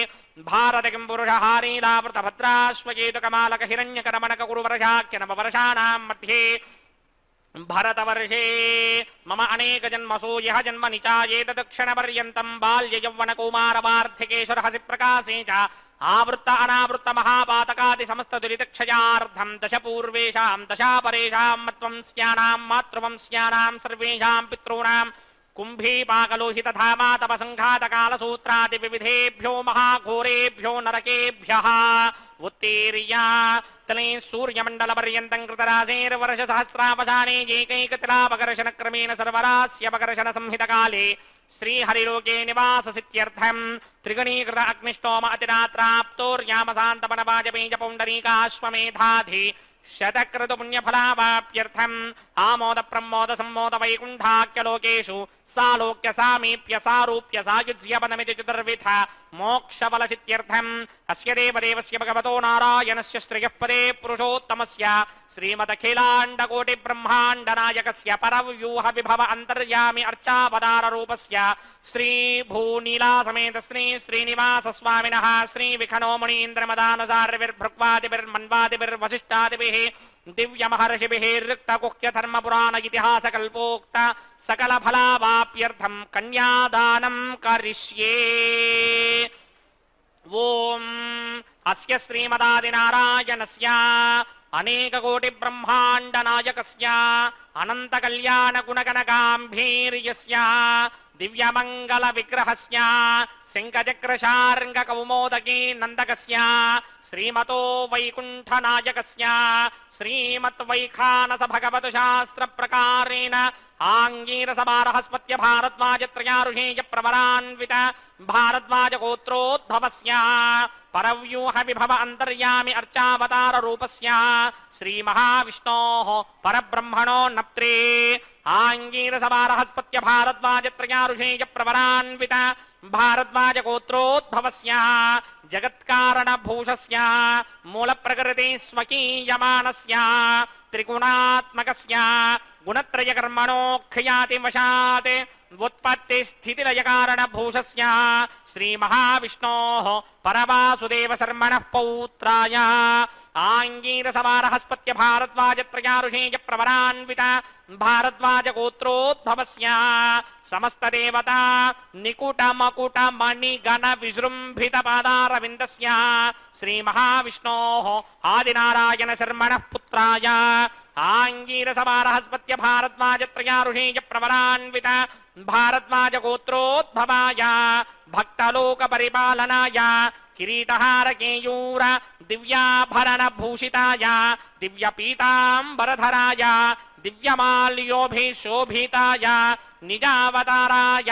भारत किं पुरुषहारीलावृत भद्राश्वकेतु कमालक हिरण्यकरमणक कुरुवर्षाख्य नववर्षाणां मध्ये भरतवर्षे मम अनेक जन्मसु यह जन्म निचायेत दक्षिणपर्यन्तं बाल्य यौवन कौमार वार्धिकेश्वर हसि प्रकाशे च आवृत्त अनावृत्त महापातकादि समस्त दुरितक्षयार्थं दश पूर्वेषां दशापरेषां मत्वंस्यानां मातृवंस्यानां सर्वेषां पितॄणां कुम्भीपाकलोहित धामा तप संघातकालसूत्रादि विविधेभ्यो महाघोरेभ्यो नरकेभ्यः उत्तीर्या तले सूर्यमण्डल पर्यन्तं कृतराशेर्वर्ष सहस्रावसाने एकैकतिलापकर्षण क्रमेण सर्वरास्यपकर्षण संहितकाले श्रीहरिलोके निवाससित्यर्थं त्रिगणीकृत अग्निष्टोम अतिरात्राप्तोर्यामसान्तपनवाजपेज पौण्डरीकाश्वमेधाधि शतक्रतु पुण्यफलावाप्यर्थम् आमोद प्रमोद सम्मोद वैकुण्ठाख्यलोकेषु सालोक्य सामीप्य सारूप्य सायुज्य पदमिति चतुर्विध मोक्षफलसित्यर्थम् अस्य देवदेवस्य भगवतो नारायणस्य श्रियः पदे पुरुषोत्तमस्य श्रीमदखिलाण्डकोटिब्रह्माण्डनायकस्य परव्यूह विभव अन्तर्यामि अर्चावताररूपस्य श्रीभूनीलासमेत श्री श्रीनिवासस्वामिनः श्रीविखनो मुनीन्द्रमदानुसारविर्भृक्वादिभिर्मन्वादिभिर्वसिष्ठादिभिः दिव्यमहर्षिभिः ऋक्तगुह्यधर्मपुराण इतिहासकल्पोक्त सकलफलावाप्यर्थं कन्यादानं करिष्ये। ओम अस्य श्रीमदादिनारायणस्य अनेककोटिब्रह्माण्डनायकस्य अनन्तकल्याणगुणगणगाम्भीर्यस्य दिव्यमङ्गलविग्रहस्य शङ्खचक्रशार्ङ्गकौमोदकी नन्दकस्य श्रीमतो वैकुण्ठनायकस्य श्रीमद्वैखानस भगवतशास्त्रप्रकारेण आङ्गीरसमारहस्पत्य भारद्वाजत्रयारुषेय प्रवरान्वित भारद्वाजगोत्रोद्भवस्य परव्यूह विभव अन्तर्यामि अर्चावताररूपस्य श्रीमहाविष्णोः परब्रह्मणो नप्त्रे आङ्गीरसमारहस्पत्य भारद्वाजत्रयारुषेय प्रवरान्वित भारद्वाजगोत्रोद्भवस्य जगत्कारणभूषस्य मूलप्रकृते स्वकीयमानस्य त्रिगुणात्मकस्य गुणत्रयकर्मणो ख्यातिवशात् उत्पत्तिस्थितिलयकारणभूषस्य श्रीमहाविष्णोः परवासुदेवशर्मणः पौत्राय आङ्गीरसमारहस्पत्य भारद्वाजत्रयारुषेय प्रवरान्वित भारद्वाजगोत्रोद्भवस्य समस्तदेवता निकुटमकुटमणिगण विजृम्भितपादारविन्दस्य श्रीमहाविष्णोः आदिनारायणशर्मणः पुत्राय आङ्गीरसमारहस्पत्य भारद्वाजत्रयारुषेय प्रवरान्वित भारद्वाजगोत्रोद्भवाय भक्तलोकपरिपालनाय किरीटहारकेयूर दिव्याभरणभूषिताय दिव्यपीताम्बरधराय दिव्यमाल्योभिशोभिताय निजावताराय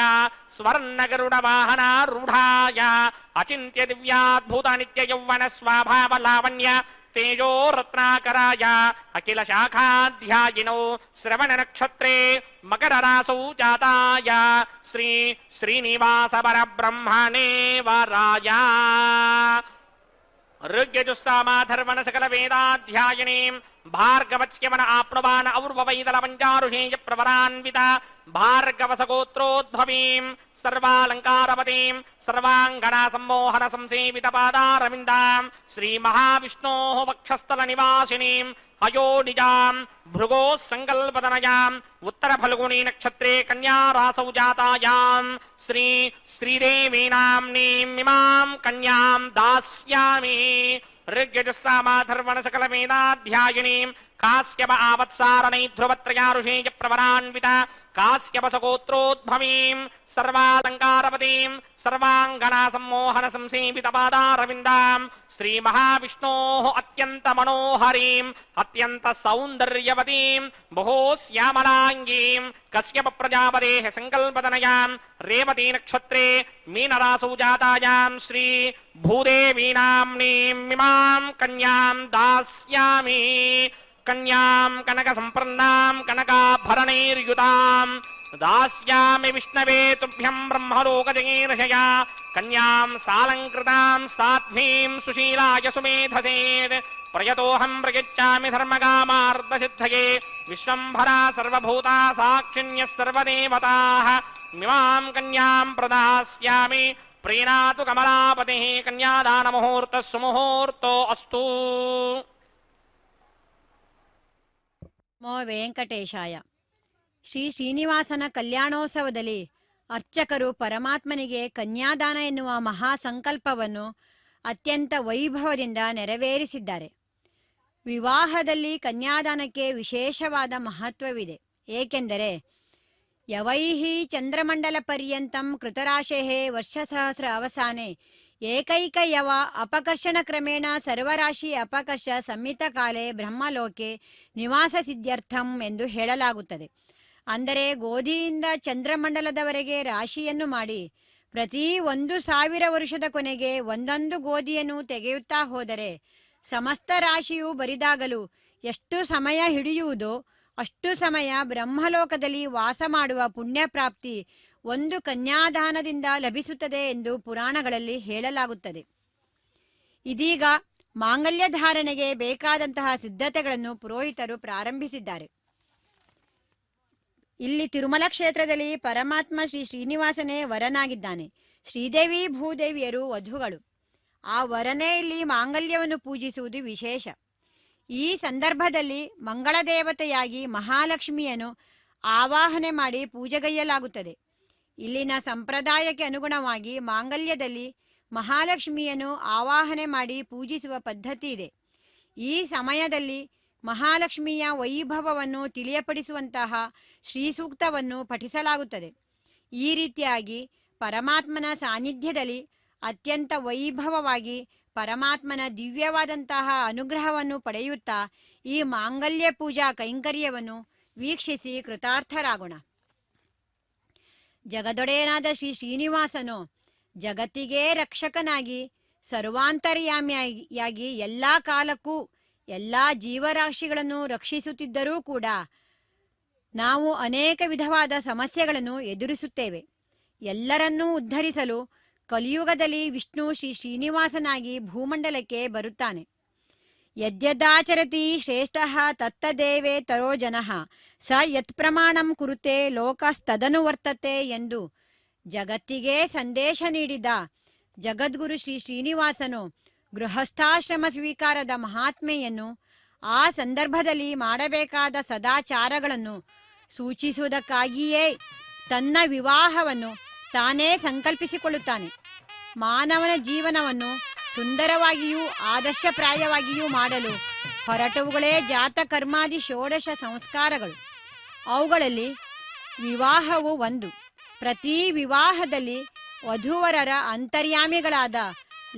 स्वर्णगरुडवाहनारूढाय अचिन्त्य दिव्याद्भुत नित्ययौवन स्वाभावलावण्य तेजो रत्नाकराय अखिल शाखाध्यायिनो श्रवण नक्षत्रे मकर रासौ जाताय श्री श्रीनिवास परब्रह्मणे वराय ऋग्यजुस्सामाधर्वण सकल वेदाध्यायिनीं भार्गवत्स्यमन आप्नुवान और्ववैदल पञ्चारुषेय प्रवरान्वित भार्गवसगोत्रोद्भवीं सर्वालङ्कारवतीं सर्वाङ्गना सम्मोहन संसेवित पादारविन्दां श्रीमहाविष्णोः वक्षस्थलनिवासिनीं अयोनिजां भृगोः सङ्कल्पतनयाम् उत्तरफल्गुणी नक्षत्रे कन्यारासौ जातायां श्री श्रीदेवीनाम्नीमिमां कन्यां दास्यामि ऋग्यजुस्सामाधर्वण सकलवेदाध्यायिनीं काश्यप आवत्सारणैध्रुवत्रयारुषेय प्रवरान्वित काश्यपसगोत्रोद्भवीं सर्वालङ्कारवतीं सर्वाङ्गना सम्मोहन संसेवित पादारविन्दां श्रीमहाविष्णोः अत्यन्तमनोहरीं अत्यन्तसौन्दर्यवतीं बहु श्यामलाङ्गीं कश्यप प्रजापतेः सङ्कल्पतनयां रेवती नक्षत्रे मीनरासौ जातायां श्री भूदेवीनाम्नीमिमां कन्यां दास्यामि ಕನ್ಯಾಂ ಕನಕ ಸಂಪನ್ನಾಂ ಕನಕಾಭರಣೈರ್ಯುತಾಂ ದಾಸ್ಯಾಮಿ ವಿಷ್ಣವೇ ತುಭ್ಯಂ ಬ್ರಹ್ಮಲೋಕಜಗೀರ್ಷಯ ಕನ್ಯಾಂ ಸಾಲಂಕೃತಾಂ ಸಾಧ್ವೀಂ ಸುಶೀಲಾಯ ಸುಮೇಧಸೇತ್ ಪ್ರಯತೋಹಂ ಪ್ರಯಚ್ಚಾಮಿ ಧರ್ಮಕಾಮಾರ್ಧಸಿದ್ಧಯೇ ವಿಶ್ವಂಭರಾ ಸರ್ವಭೂತಾ ಸಾಕ್ಷಿಣ್ಯಃ ಸರ್ವದೇವತಾಃ ಇಮಾಂ ಕನ್ಯಾಂ ಪ್ರದಾಸ್ಯಾಮಿ ಪ್ರೀಣಾತು ಕಮಲಾಪತಿಃ ಕನ್ಯಾದಾನ ಮುಹೂರ್ತಃ ಸುಮುಹೂರ್ತೋ ಅಸ್ತು. ನಮೋ ವೆಂಕಟೇಶಾಯ. ಶ್ರೀ ಶ್ರೀನಿವಾಸನ ಕಲ್ಯಾಣೋತ್ಸವದಲ್ಲಿ ಅರ್ಚಕರು ಪರಮಾತ್ಮನಿಗೆ ಕನ್ಯಾದಾನ ಎನ್ನುವ ಮಹಾ ಸಂಕಲ್ಪವನ್ನು ಅತ್ಯಂತ ವೈಭವದಿಂದ ನೆರವೇರಿಸಿದ್ದಾರೆ. ವಿವಾಹದಲ್ಲಿ ಕನ್ಯಾದಾನಕ್ಕೆ ವಿಶೇಷವಾದ ಮಹತ್ವವಿದೆ. ಏಕೆಂದರೆ ಯವೈಹಿ ಚಂದ್ರಮಂಡಲ ಪರ್ಯಂತಂ ಕೃತರಾಶೇಃ ವರ್ಷಸಹಸ್ರ ಅವಸಾನೆ ಏಕೈಕ ಯವ ಅಪಕರ್ಷಣ ಕ್ರಮೇಣ ಸರ್ವರಾಶಿ ಅಪಕರ್ಷ ಸಂಹಿತ ಕಾಲೇ ಬ್ರಹ್ಮಲೋಕೆ ನಿವಾಸ ಸಿದ್ಧ್ಯರ್ಥಂ ಎಂದು ಹೇಳಲಾಗುತ್ತದೆ. ಅಂದರೆ ಗೋಧಿಯಿಂದ ಚಂದ್ರಮಂಡಲದವರೆಗೆ ರಾಶಿಯನ್ನು ಮಾಡಿ ಪ್ರತಿ 1,000 ವರ್ಷದ ಕೊನೆಗೆ ಒಂದೊಂದು ಗೋಧಿಯನ್ನು ತೆಗೆಯುತ್ತಾ ಹೋದರೆ ಸಮಸ್ತ ರಾಶಿಯು ಬರಿದಾಗಲು ಎಷ್ಟು ಸಮಯ ಹಿಡಿಯುವುದೋ ಅಷ್ಟು ಸಮಯ ಬ್ರಹ್ಮಲೋಕದಲ್ಲಿ ವಾಸ ಮಾಡುವ ಪುಣ್ಯ ಪ್ರಾಪ್ತಿ ಒಂದು ಕನ್ಯಾದಾನದಿಂದ ಲಭಿಸುತ್ತದೆ ಎಂದು ಪುರಾಣಗಳಲ್ಲಿ ಹೇಳಲಾಗುತ್ತದೆ. ಇದೀಗ ಮಾಂಗಲ್ಯ ಧಾರಣೆಗೆ ಬೇಕಾದಂತಹ ಸಿದ್ಧತೆಗಳನ್ನು ಪುರೋಹಿತರು ಪ್ರಾರಂಭಿಸಿದ್ದಾರೆ. ಇಲ್ಲಿ ತಿರುಮಲ ಕ್ಷೇತ್ರದಲ್ಲಿ ಪರಮಾತ್ಮ ಶ್ರೀ ಶ್ರೀನಿವಾಸನೇ ವರನಾಗಿದ್ದಾನೆ. ಶ್ರೀದೇವಿ ಭೂದೇವಿಯರು ವಧುಗಳು. ಆ ವರನೇ ಇಲ್ಲಿ ಮಾಂಗಲ್ಯವನ್ನು ಪೂಜಿಸುವುದು ವಿಶೇಷ. ಈ ಸಂದರ್ಭದಲ್ಲಿ ಮಂಗಳ ದೇವತೆಯಾಗಿ ಮಹಾಲಕ್ಷ್ಮಿಯನ್ನು ಆವಾಹನೆ ಮಾಡಿ ಪೂಜೆಗೈಯಲಾಗುತ್ತದೆ. ಇಲ್ಲಿನ ಸಂಪ್ರದಾಯಕ್ಕೆ ಅನುಗುಣವಾಗಿ ಮಾಂಗಲ್ಯದಲ್ಲಿ ಮಹಾಲಕ್ಷ್ಮಿಯನ್ನು ಆವಾಹನೆ ಮಾಡಿ ಪೂಜಿಸುವ ಪದ್ಧತಿ ಇದೆ. ಈ ಸಮಯದಲ್ಲಿ ಮಹಾಲಕ್ಷ್ಮಿಯ ವೈಭವವನ್ನು ತಿಳಿಯಪಡಿಸುವಂತಹ ಶ್ರೀಸೂಕ್ತವನ್ನು ಪಠಿಸಲಾಗುತ್ತದೆ. ಈ ರೀತಿಯಾಗಿ ಪರಮಾತ್ಮನ ಸಾನ್ನಿಧ್ಯದಲ್ಲಿ ಅತ್ಯಂತ ವೈಭವವಾಗಿ ಪರಮಾತ್ಮನ ದಿವ್ಯವಾದಂತಹ ಅನುಗ್ರಹವನ್ನು ಪಡೆಯುತ್ತಾ ಈ ಮಾಂಗಲ್ಯ ಪೂಜಾ ಕೈಂಕರ್ಯವನ್ನು ವೀಕ್ಷಿಸಿ ಕೃತಾರ್ಥರಾಗೋಣ. ಜಗದೊಡೆಯನಾದ ಶ್ರೀ ಶ್ರೀನಿವಾಸನು ಜಗತ್ತಿಗೆ ರಕ್ಷಕನಾಗಿ ಸರ್ವಾಂತರ್ಯಾಮಿಯಾಗಿ ಎಲ್ಲ ಕಾಲಕ್ಕೂ ಎಲ್ಲ ಜೀವರಾಶಿಗಳನ್ನು ರಕ್ಷಿಸುತ್ತಿದ್ದರೂ ಕೂಡ ನಾವು ಅನೇಕ ವಿಧವಾದ ಸಮಸ್ಯೆಗಳನ್ನು ಎದುರಿಸುತ್ತೇವೆ. ಎಲ್ಲರನ್ನೂ ಉದ್ಧರಿಸಲು ಕಲಿಯುಗದಲ್ಲಿ ವಿಷ್ಣು ಶ್ರೀ ಶ್ರೀನಿವಾಸನಾಗಿ ಭೂಮಂಡಲಕ್ಕೆ ಬರುತ್ತಾನೆ. ಯದ್ಯದಾಚರತಿ ಶ್ರೇಷ್ಠಃ ತತ್ತದೇವೇ ತರೋ ಜನಃ ಸ ಯತ್ಪ್ರಮಾಣಂ ಕುರುತೆ ಲೋಕಸ್ತದನು ವರ್ತತೆ ಎಂದು ಜಗತ್ತಿಗೆ ಸಂದೇಶ ನೀಡಿದ ಜಗದ್ಗುರು ಶ್ರೀ ಶ್ರೀನಿವಾಸನು ಗೃಹಸ್ಥಾಶ್ರಮ ಸ್ವೀಕಾರದ ಮಹಾತ್ಮೆಯನ್ನು, ಆ ಸಂದರ್ಭದಲ್ಲಿ ಮಾಡಬೇಕಾದ ಸದಾಚಾರಗಳನ್ನು ಸೂಚಿಸುವುದಕ್ಕಾಗಿಯೇ ತನ್ನ ವಿವಾಹವನ್ನು ತಾನೇ ಸಂಕಲ್ಪಿಸಿಕೊಳ್ಳುತ್ತಾನೆ. ಮಾನವನ ಜೀವನವನ್ನು ಸುಂದರವಾಗಿಯೂ ಆದರ್ಶಪ್ರಾಯವಾಗಿಯೂ ಮಾಡಲು ಹೊರಟವುಗಳೇ ಜಾತಕರ್ಮಾದಿ ಷೋಡಶ ಸಂಸ್ಕಾರಗಳು. ಅವುಗಳಲ್ಲಿ ವಿವಾಹವು ಒಂದು. ಪ್ರತಿ ವಿವಾಹದಲ್ಲಿ ವಧೂವರರ ಅಂತರ್ಯಾಮಿಗಳಾದ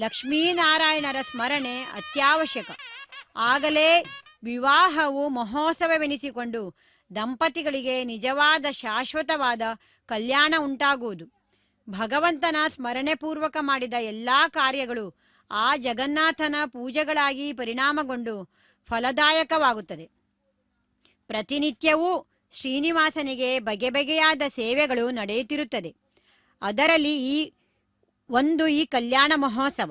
ಲಕ್ಷ್ಮೀನಾರಾಯಣರ ಸ್ಮರಣೆ ಅತ್ಯವಶ್ಯಕ. ಆಗಲೇ ವಿವಾಹವು ಮಹೋತ್ಸವವೆನಿಸಿಕೊಂಡು ದಂಪತಿಗಳಿಗೆ ನಿಜವಾದ ಶಾಶ್ವತವಾದ ಕಲ್ಯಾಣ ಉಂಟಾಗುವುದು. ಭಗವಂತನ ಸ್ಮರಣೆ ಪೂರ್ವಕ ಮಾಡಿದ ಎಲ್ಲ ಕಾರ್ಯಗಳು ಆ ಜಗನ್ನಾಥನ ಪೂಜೆಗಳಾಗಿ ಪರಿಣಾಮಗೊಂಡು ಫಲದಾಯಕವಾಗುತ್ತದೆ. ಪ್ರತಿನಿತ್ಯವೂ ಶ್ರೀನಿವಾಸನಿಗೆ ಬಗೆ ಬಗೆಯಾದ ಸೇವೆಗಳು ನಡೆಯುತ್ತಿರುತ್ತದೆ. ಅದರಲ್ಲಿ ಈ ಕಲ್ಯಾಣ ಮಹೋತ್ಸವ.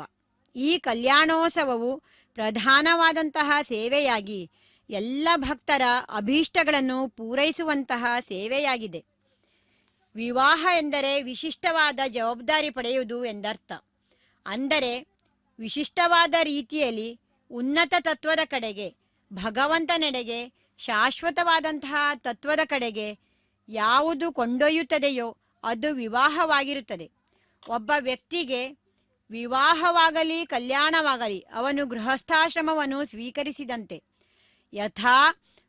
ಈ ಕಲ್ಯಾಣೋತ್ಸವವು ಪ್ರಧಾನವಾದಂತಹ ಸೇವೆಯಾಗಿ ಎಲ್ಲ ಭಕ್ತರ ಅಭೀಷ್ಟಗಳನ್ನು ಪೂರೈಸುವಂತಹ ಸೇವೆಯಾಗಿದೆ. ವಿವಾಹ ಎಂದರೆ ವಿಶಿಷ್ಟವಾದ ಜವಾಬ್ದಾರಿ ಪಡೆಯುವುದು ಎಂದರ್ಥ. ಅಂದರೆ ವಿಶಿಷ್ಟವಾದ ರೀತಿಯಲ್ಲಿ ಉನ್ನತ ತತ್ವದ ಕಡೆಗೆ, ಭಗವಂತನೆಡೆಗೆ, ಶಾಶ್ವತವಾದಂತಹ ತತ್ವದ ಕಡೆಗೆ ಯಾವುದು ಕೊಂಡೊಯ್ಯುತ್ತದೆಯೋ ಅದು ವಿವಾಹವಾಗಿರುತ್ತದೆ. ಒಬ್ಬ ವ್ಯಕ್ತಿಗೆ ವಿವಾಹವಾಗಲಿ ಕಲ್ಯಾಣವಾಗಲಿ ಅವನು ಗೃಹಸ್ಥಾಶ್ರಮವನ್ನು ಸ್ವೀಕರಿಸಿದಂತೆ. ಯಥಾ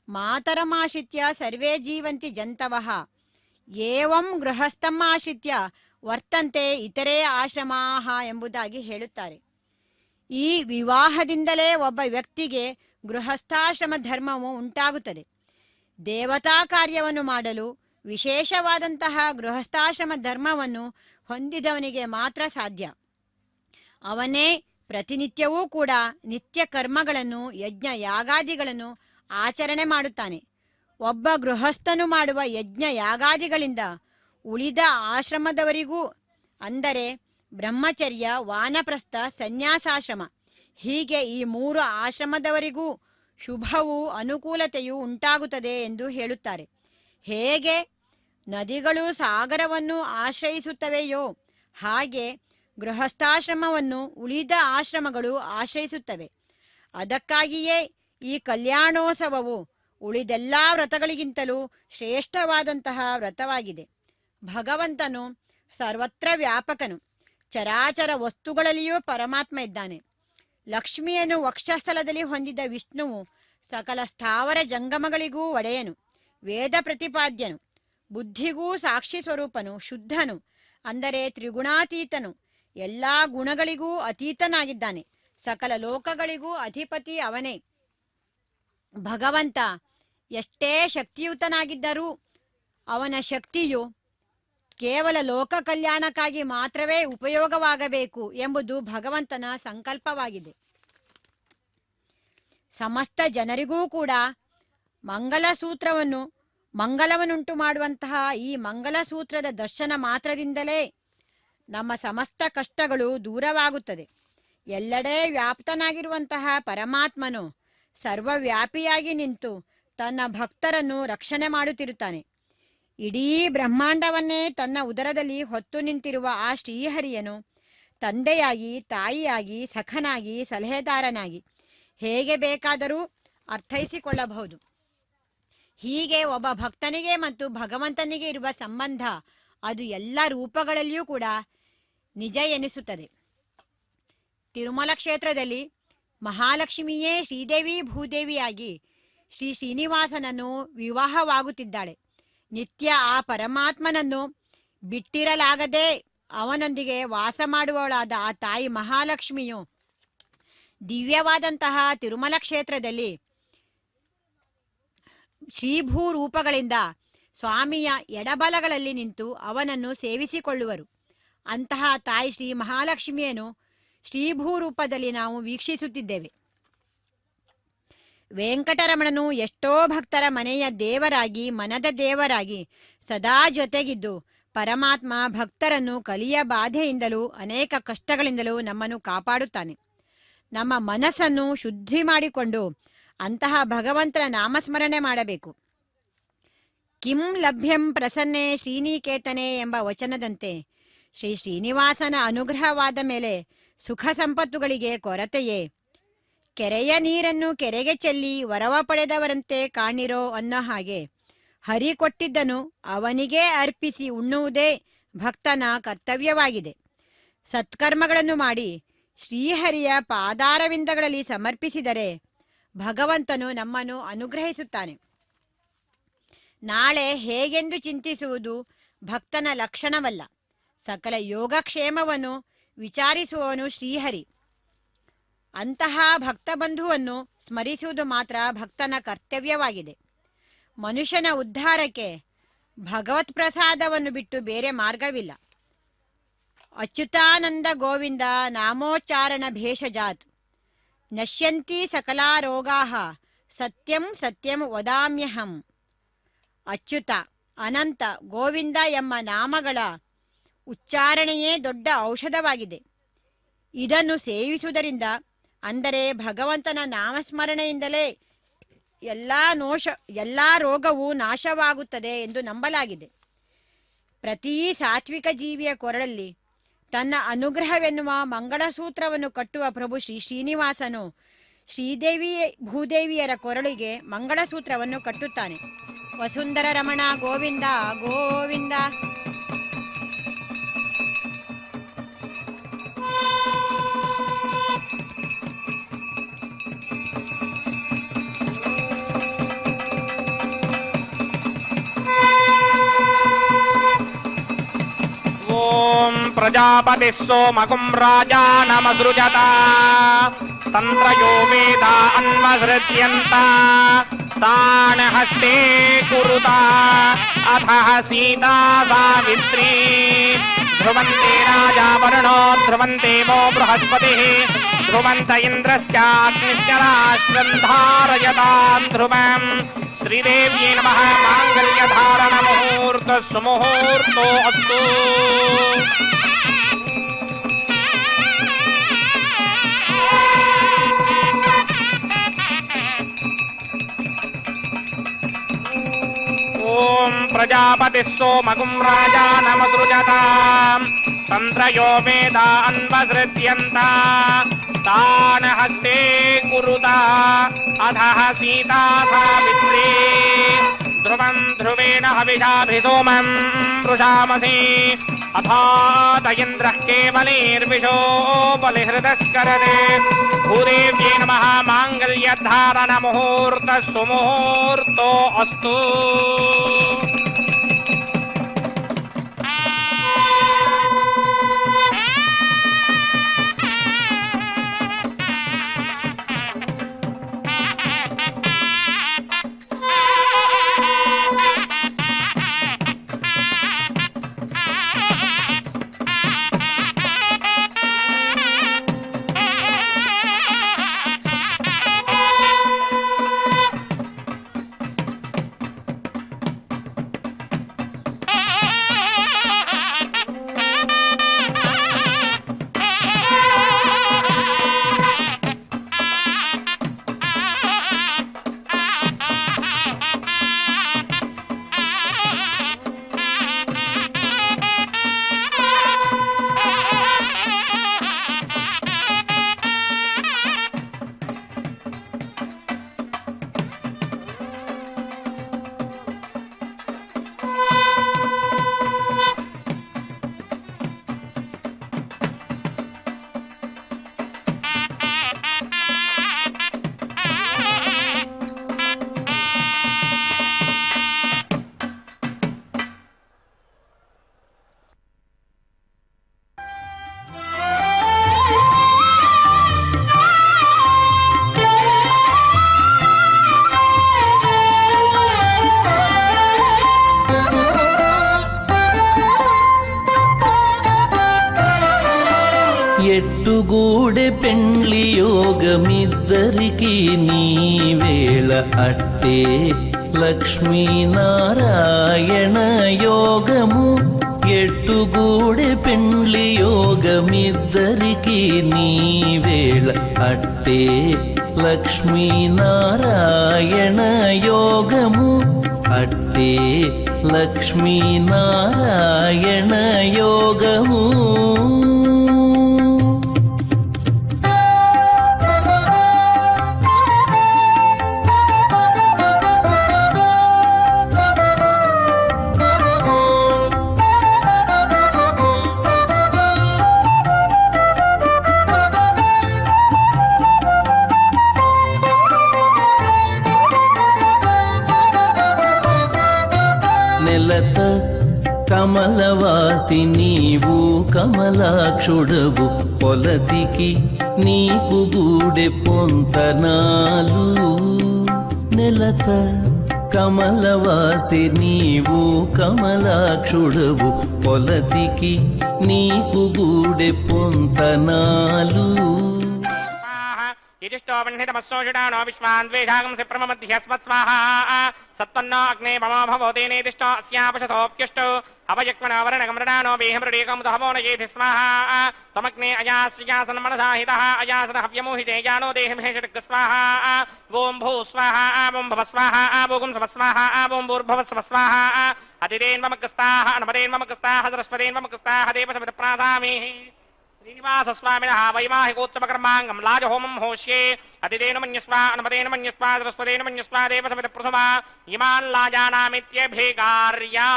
ಮಾತರಮಾಶ್ರಿತ್ಯ ಸರ್ವೇ ಜೀವಂತಿ ಜಂತವಃ ಏವಂ ಗೃಹಸ್ಥಮಾಶ್ರಿತ್ಯ ವರ್ತಂತೆ ಇತರೇ ಆಶ್ರಮಾಃ ಎಂಬುದಾಗಿ ಹೇಳುತ್ತಾರೆ. ಈ ವಿವಾಹದಿಂದಲೇ ಒಬ್ಬ ವ್ಯಕ್ತಿಗೆ ಗೃಹಸ್ಥಾಶ್ರಮ ಧರ್ಮವು ಉಂಟಾಗುತ್ತದೆ. ದೇವತಾ ಕಾರ್ಯವನ್ನು ಮಾಡಲು ವಿಶೇಷವಾದಂತಹ ಗೃಹಸ್ಥಾಶ್ರಮ ಧರ್ಮವನ್ನು ಹೊಂದಿದವನಿಗೆ ಮಾತ್ರ ಸಾಧ್ಯ. ಅವನೇ ಪ್ರತಿನಿತ್ಯವೂ ಕೂಡ ನಿತ್ಯ ಕರ್ಮಗಳನ್ನು, ಯಜ್ಞ ಯಾಗಾದಿಗಳನ್ನು ಆಚರಣೆ ಮಾಡುತ್ತಾನೆ. ಒಬ್ಬ ಗೃಹಸ್ಥನು ಮಾಡುವ ಯಜ್ಞ ಯಾಗಾದಿಗಳಿಂದ ಉಳಿದ ಆಶ್ರಮದವರಿಗೂ, ಅಂದರೆ ಬ್ರಹ್ಮಚರ್ಯ, ವಾನಪ್ರಸ್ಥ, ಸನ್ಯಾಸಾಶ್ರಮ, ಹೀಗೆ ಈ 3 ಆಶ್ರಮದವರಿಗೂ ಶುಭವೂ ಅನುಕೂಲತೆಯೂ ಉಂಟಾಗುತ್ತದೆ ಎಂದು ಹೇಳುತ್ತಾರೆ. ಹೇಗೆ ನದಿಗಳು ಸಾಗರವನ್ನು ಆಶ್ರಯಿಸುತ್ತವೆಯೋ ಹಾಗೆ ಗೃಹಸ್ಥಾಶ್ರಮವನ್ನು ಉಳಿದ ಆಶ್ರಮಗಳು ಆಶ್ರಯಿಸುತ್ತವೆ. ಅದಕ್ಕಾಗಿಯೇ ಈ ಕಲ್ಯಾಣೋತ್ಸವವು ಉಳಿದೆಲ್ಲ ವ್ರತಗಳಿಗಿಂತಲೂ ಶ್ರೇಷ್ಠವಾದಂತಹ ವ್ರತವಾಗಿದೆ. ಭಗವಂತನು ಸರ್ವತ್ರ ವ್ಯಾಪಕನು, ಚರಾಚರ ವಸ್ತುಗಳಲ್ಲಿಯೂ ಪರಮಾತ್ಮ ಇದ್ದಾನೆ. ಲಕ್ಷ್ಮಿಯನ್ನು ವಕ್ಷಸ್ಥಲದಲ್ಲಿ ಹೊಂದಿದ ವಿಷ್ಣುವು ಸಕಲ ಸ್ಥಾವರ ಜಂಗಮಗಳಿಗೂ ಒಡೆಯನು, ವೇದ ಪ್ರತಿಪಾದ್ಯನು, ಬುದ್ಧಿಗೂ ಸಾಕ್ಷಿ ಸ್ವರೂಪನು, ಶುದ್ಧನು, ಅಂದರೆ ತ್ರಿಗುಣಾತೀತನು, ಎಲ್ಲ ಗುಣಗಳಿಗೂ ಅತೀತನಾಗಿದ್ದಾನೆ, ಸಕಲ ಲೋಕಗಳಿಗೂ ಅಧಿಪತಿ ಅವನೇ. ಭಗವಂತ ಎಷ್ಟೇ ಶಕ್ತಿಯುತನಾಗಿದ್ದರೂ ಅವನ ಶಕ್ತಿಯು ಕೇವಲ ಲೋಕ ಕಲ್ಯಾಣಕ್ಕಾಗಿ ಮಾತ್ರವೇ ಉಪಯೋಗವಾಗಬೇಕು ಎಂಬುದು ಭಗವಂತನ ಸಂಕಲ್ಪವಾಗಿದೆ. ಸಮಸ್ತ ಜನರಿಗೂ ಕೂಡ ಮಂಗಲವನ್ನುಂಟು ಮಾಡುವಂತಹ ಈ ಮಂಗಲಸೂತ್ರದ ದರ್ಶನ ಮಾತ್ರದಿಂದಲೇ ನಮ್ಮ ಸಮಸ್ತ ಕಷ್ಟಗಳು ದೂರವಾಗುತ್ತದೆ. ಎಲ್ಲೆಡೆ ವ್ಯಾಪ್ತನಾಗಿರುವಂತಹ ಪರಮಾತ್ಮನು ಸರ್ವವ್ಯಾಪಿಯಾಗಿ ನಿಂತು ತನ್ನ ಭಕ್ತರನ್ನು ರಕ್ಷಣೆ ಮಾಡುತ್ತಿರುತ್ತಾನೆ. ಇಡೀ ಬ್ರಹ್ಮಾಂಡವನ್ನೇ ತನ್ನ ಉದರದಲ್ಲಿ ಹೊತ್ತು ನಿಂತಿರುವ ಆ ಶ್ರೀಹರಿಯನು ತಂದೆಯಾಗಿ, ತಾಯಿಯಾಗಿ, ಸಖನಾಗಿ, ಸಲಹೆದಾರನಾಗಿ ಹೇಗೆ ಬೇಕಾದರೂ ಅರ್ಥೈಸಿಕೊಳ್ಳಬಹುದು. ಹೀಗೆ ಒಬ್ಬ ಭಕ್ತನಿಗೆ ಮತ್ತು ಭಗವಂತನಿಗೆ ಇರುವ ಸಂಬಂಧ ಅದು ಎಲ್ಲ ರೂಪಗಳಲ್ಲಿಯೂ ಕೂಡ ನಿಜ ಎನಿಸುತ್ತದೆ. ತಿರುಮಲ ಕ್ಷೇತ್ರದಲ್ಲಿ ಮಹಾಲಕ್ಷ್ಮಿಯೇ ಶ್ರೀದೇವಿ ಭೂದೇವಿಯಾಗಿ ಶ್ರೀನಿವಾಸನನ್ನು ವಿವಾಹವಾಗುತ್ತಿದ್ದಾಳೆ. ನಿತ್ಯ ಆ ಪರಮಾತ್ಮನನ್ನು ಬಿಟ್ಟಿರಲಾಗದೆ ಅವನೊಂದಿಗೆ ವಾಸ ಮಾಡುವವಳಾದ ಆ ತಾಯಿ ಮಹಾಲಕ್ಷ್ಮಿಯು ದಿವ್ಯವಾದಂತಹ ತಿರುಮಲ ಕ್ಷೇತ್ರದಲ್ಲಿ ಶ್ರೀಭೂ ರೂಪಗಳಿಂದ ಸ್ವಾಮಿಯ ಎಡಬಲಗಳಲ್ಲಿ ನಿಂತು ಅವನನ್ನು ಸೇವಿಸಿಕೊಳ್ಳುವರು. ಅಂತಹ ತಾಯಿ ಶ್ರೀ ಮಹಾಲಕ್ಷ್ಮಿಯನ್ನು ಶ್ರೀಭೂ ರೂಪದಲ್ಲಿ ನಾವು ವೀಕ್ಷಿಸುತ್ತಿದ್ದೇವೆ. ವೆಂಕಟರಮಣನು ಎಷ್ಟೋ ಭಕ್ತರ ಮನೆಯ ದೇವರಾಗಿ, ಮನದ ದೇವರಾಗಿ ಸದಾ ಜೊತೆಗಿದ್ದು ಪರಮಾತ್ಮ ಭಕ್ತರನ್ನು ಕಲಿಯ ಬಾಧೆಯಿಂದಲೂ ಅನೇಕ ಕಷ್ಟಗಳಿಂದಲೂ ನಮ್ಮನ್ನು ಕಾಪಾಡುತ್ತಾನೆ. ನಮ್ಮ ಮನಸ್ಸನ್ನು ಶುದ್ಧಿ ಮಾಡಿಕೊಂಡು ಅಂತಹ ಭಗವಂತನ ನಾಮಸ್ಮರಣೆ ಮಾಡಬೇಕು. ಕಿಂ ಲಭ್ಯಂ ಪ್ರಸನ್ನೆ ಶ್ರೀನಿಕೇತನೆ ಎಂಬ ವಚನದಂತೆ ಶ್ರೀನಿವಾಸನ ಅನುಗ್ರಹವಾದ ಮೇಲೆ ಸುಖ ಸಂಪತ್ತುಗಳಿಗೆ ಕೊರತೆಯೇ? ಕೆರೆಯ ನೀರನ್ನು ಕೆರೆಗೆ ಚೆಲ್ಲಿ ವರವ ಪಡೆದವರಂತೆ ಕಾಣಿರೋ ಅನ್ನೋ ಹಾಗೆ ಹರಿ ಕೊಟ್ಟಿದ್ದನು ಅವನಿಗೇ ಅರ್ಪಿಸಿ ಉಣ್ಣುವುದೇ ಭಕ್ತನ ಕರ್ತವ್ಯವಾಗಿದೆ. ಸತ್ಕರ್ಮಗಳನ್ನು ಮಾಡಿ ಶ್ರೀಹರಿಯ ಪಾದಾರವಿಂದಗಳಲ್ಲಿ ಸಮರ್ಪಿಸಿದರೆ ಭಗವಂತನು ನಮ್ಮನ್ನು ಅನುಗ್ರಹಿಸುತ್ತಾನೆ. ನಾಳೆ ಹೇಗೆಂದು ಚಿಂತಿಸುವುದು ಭಕ್ತನ ಲಕ್ಷಣವಲ್ಲ. ಸಕಲ ಯೋಗಕ್ಷೇಮವನ್ನು ವಿಚಾರಿಸುವವನು ಶ್ರೀಹರಿ. ಅಂತಹ ಭಕ್ತಬಂಧುವನ್ನು ಸ್ಮರಿಸುವುದು ಮಾತ್ರ ಭಕ್ತನ ಕರ್ತವ್ಯವಾಗಿದೆ. ಮನುಷ್ಯನ ಉದ್ಧಾರಕ್ಕೆ ಭಗವತ್ ಪ್ರಸಾದವನ್ನು ಬಿಟ್ಟು ಬೇರೆ ಮಾರ್ಗವಿಲ್ಲ. ಅಚ್ಯುತಾನಂದ ಗೋವಿಂದ ನಾಮೋಚ್ಚಾರಣ ಭೇಷಜಾತ್ ನಶ್ಯಂತಿ ಸಕಲಾ ರೋಗಾಃ ಸತ್ಯಂ ಸತ್ಯಂ ವದಾಮ್ಯಹಂ. ಅಚ್ಯುತ, ಅನಂತ, ಗೋವಿಂದ ಎಂಬ ನಾಮಗಳ ಉಚ್ಚಾರಣೆಯೇ ದೊಡ್ಡ ಔಷಧವಾಗಿದೆ. ಇದನ್ನು ಸೇವಿಸುವುದರಿಂದ, ಅಂದರೆ ಭಗವಂತನ ನಾಮಸ್ಮರಣೆಯಿಂದಲೇ ಎಲ್ಲ ರೋಗವೂ ನಾಶವಾಗುತ್ತದೆ ಎಂದು ನಂಬಲಾಗಿದೆ. ಪ್ರತಿ ಸಾತ್ವಿಕ ಜೀವಿಯ ಕೊರಳಲ್ಲಿ ತನ್ನ ಅನುಗ್ರಹವೆನ್ನುವ ಮಂಗಳಸೂತ್ರವನ್ನು ಕಟ್ಟುವ ಪ್ರಭು ಶ್ರೀನಿವಾಸನು ಶ್ರೀದೇವಿ ಭೂದೇವಿಯರ ಕೊರಳಿಗೆ ಮಂಗಳಸೂತ್ರವನ್ನು ಕಟ್ಟುತ್ತಾನೆ. ವಸುಂಧರ ರಮಣ ಗೋವಿಂದ ಗೋವಿಂದ. ಓಂ ಪ್ರಜಾಪತಿ ಸೋಮಕುಂ ರಾಜಾನಮಸೃಜತ ತಂತ್ರಯೋ ವೇದ ಅನ್ವಸೃತ್ಯಂತ ತಾನ್ ಹಸ್ತೆ ಕುರುತ ಅಥ ಸೀತಾ ಸಾವಿತ್ರೀ ಧ್ರುವಂತೆ ರಾಜಾ ವರುಣೋ ಧ್ರುವಂತೆ ವೋ ಬೃಹಸ್ಪತಿಃ ध्रुवन्त इन्द्रश्चाग्निश्च राष्ट्रं धारयतां ध्रुवम् श्रीदेव्यै नमः माङ्गल्यधारणमुहूर्तः सुमुहूर्तो अस्तु ॐ प्रजापतिः सोमगुं राजानमसृजताम् तन्त्रयो वेदा अन्वसृज्यन्ता तान् हस्ते कुरुता अधः सीता सावित्री ध्रुवं ध्रुवेण हविषाभिसोमं वृषामसि अथात इन्द्रः केवलीर्विशो बलिहृदस्करते भूदेव्यै नमः माङ्गल्यधारणमुहूर्तः सुमुहूर्तो अस्तु ఎట్టుగూడె పెండ్లి యోగమిద్దరికి నీవేళ అట్టే లక్ష్మీనారాయణ యోగము ఎట్టుగూడె పెండ్లి యోగమిద్దరికి నీవేళ అట్టే లక్ష్మీనారాయణ యోగము అట్టే లక్ష్మీనారాయణ యోగము నెలత కమలవాసి నీవు కమలాక్షుడవు పొలతికి నీకు గూడె పొంతనాలు నెలత కమలవాసి నీవు కమలాక్షుడవు పొలతికి నీకు గూడె పొంతనాలు यजिष्ठो वह्नितमस्सोषिटानो विश्वान्वेषागंसि प्रममध्यस्मत् स्वाहा सत्पन्नो अग्ने ममो भवोतेनेदिष्टो अस्यापशतोऽप्युष्टो अवयक्मनावरणगमृणानो वेहमृडेकमुदहवो न येति स्वाहा त्वमग्ने अयास्यासन्मनसाहितः अयासनहव्यमोहिते जानो देहमेषटक् स्वाहा ॐ भू स्वाहा ॐ भव स्वाहा ॐ सव स्वाहा ॐ भूर्भुवस्व स्वाहा अतिरेन्ममग्स्ताः अनमरेन्ममग्स्ताः सरस्वतेन्ममग्स्ताः देवसमितप्रासामि श्रीनिवासस्वामिनः वैवाहिकोत्सवकर्माङ्गं लाजहोमं होष्ये अतिदेन मन्यस्वा अनुमतेन मन्यस्वा सरस्वतेन मन्यस्वा देवसमितप्रसुमा इमान् लाजानामित्यभिगार्या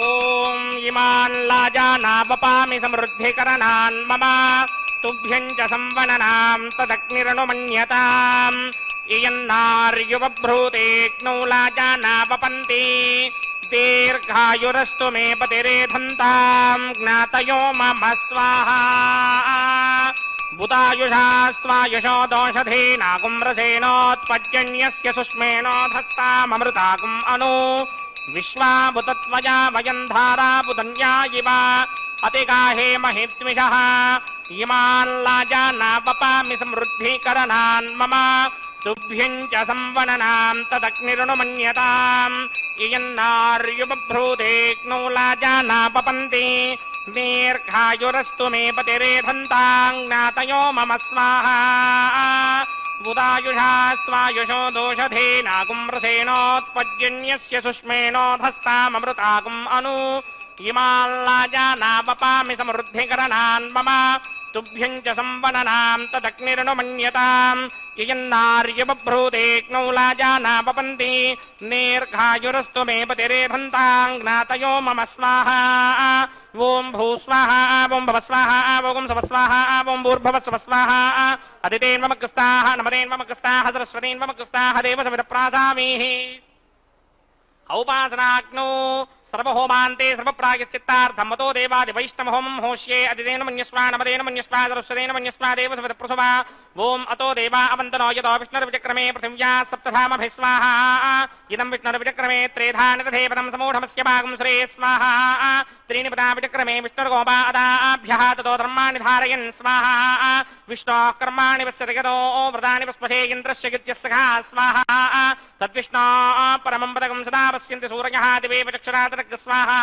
ॐ इमान् लाजानावपामि समृद्धिकरणान् मम तुभ्यं च संवननां तदग्निरनुमन्यताम् इयन्नार्युवभ्रूतेऽग्नौ लाजानावपन्ति दीर्घायुरस्तु मे पतिरेधन्तां ज्ञातयो मम स्वाहा बुधायुषास्त्वायुषो दोषधेनागुं रसेनोत्पद्यन्यस्य सुष्मेणोधस्ताममृतागुम् अनु విశ్వాభుతత్వయా వయం ధారాభుతన్యా ఇవ అతిగాహే మహిత్మిషః ఇమాల్లాజానావపామి సమృద్ధీకరణాన్ మమ తుభ్యం చ సంవననాం తదగ్నిరుణమన్యతాం ఇయన్నార్యుబభ్రూదేక్నో లాజానాపపంతి దీర్ఘాయురస్తు మే పతిరేధంతాం జ్ఞాతయో మమ స్వాహా ఉదాయుషాస్త్వాయుషో దోషధేనాగుమ్రసేనోత్పద్యన్యస్య సుష్మేణోధస్తామృతాగుం అను ఇమాల్లాజానావపామి సమృద్ధికరణాన్ మమ తుభ్యం చ సంవననాం తదగ్నిరుణమన్యతాం యయన్నార్యబభ్రూదేక్నౌ లాజానాపపంతి దీర్ఘాయురస్తు మే పతిరేధంతాం జ్ఞాతయో మమ స్వాహా ఓం భూస్వాహా ఓం భవస్వాహా ఓం సవస్వాహా ఓం భూర్భవస్వస్వాహా అదితేన్వమకస్తాః నమదేన్వమకస్తాః సరస్వతీన్వమకస్తాః దేవసవిదప్రాసామీః ఔపాసనాగ్నో సర్వహోమాంతే సర్వప్రాయశ్చిత్తార్థమతో దేవాది వైష్ణవహోమం హోష్యే అదితేన మన్యస్వా నమదేన మన్యస్వా సరస్వతేన మన్యస్వా దేవసవిదప్రసువా ఓం అతో దేవా అవంతనో యతో విష్ణుర్విచక్రమే పృథివ్యా సప్తధామభిస్వాహా ఇదం విష్ణుర్విచక్రమే త్రేధానితధేపదం సమూఢమస్య భాగం శ్రే స్వాహా త్రీణి పదా విచక్రమే విష్ణుర్గోపా అదాభ్యః తతో ధర్మాణి ధారయన్ స్వాహా విష్ణోః కర్మాణి పశ్యతి యతో వ్రతాని పస్పశే ఇంద్రస్య యుజ్యస్సఖా స్వాహా తద్విష్ణోః పరమం పదకం సదా పశ్యంతి సూర్యః దివేవ చక్షురాతరగ్ స్వాహా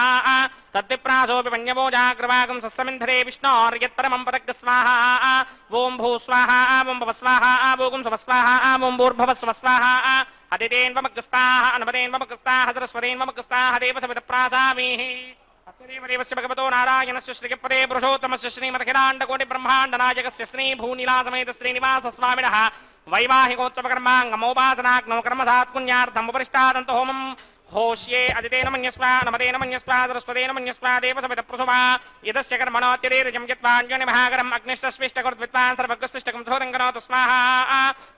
తద్విప్రాసోపి మన్యవో జాగ్రవాగం సస్సమింధరే విష్ణోర్యత్పరమం పదగ్ స్వాహా ఓం భూస్వాహా ఓం భవస్వాహా ఓం సవస్వాహా ఓం భూర్భవస్వస్వాహా అదితేన్వమగ్రస్తాః అనమదేన్వమగ్రస్తాః సరస్వతేన్వమగ్రస్తాః దేవసవిదప్రాసామీః దేవదేవస్య భగవతో నారాయణస్య శ్రీపదే పురుషోత్తమస్య శ్రీమదఖిలాండకోటి బ్రహ్మాండనాయకస్య శ్రీభూనిలాసమేత శ్రీనివాస స్వామినః వైవాహికోత్సవకర్మాంగమోపాసనాగ్నో కర్మసాత్పుణ్యార్థముపరిష్టాదంత హోమం హోష్యే అదితేన మన్యస్వా నమదేన మన్యస్వా సరస్వతేన మన్యస్వా దేవసవిదప్రసువా యదస్య కర్మణోత్యరేరజం యత్వాన్యోని మహాగరం అగ్నిశ్చస్మిష్టకృద్విద్వాన్ సర్వగస్మిష్టకం ధోరంగనోతు స్వాహా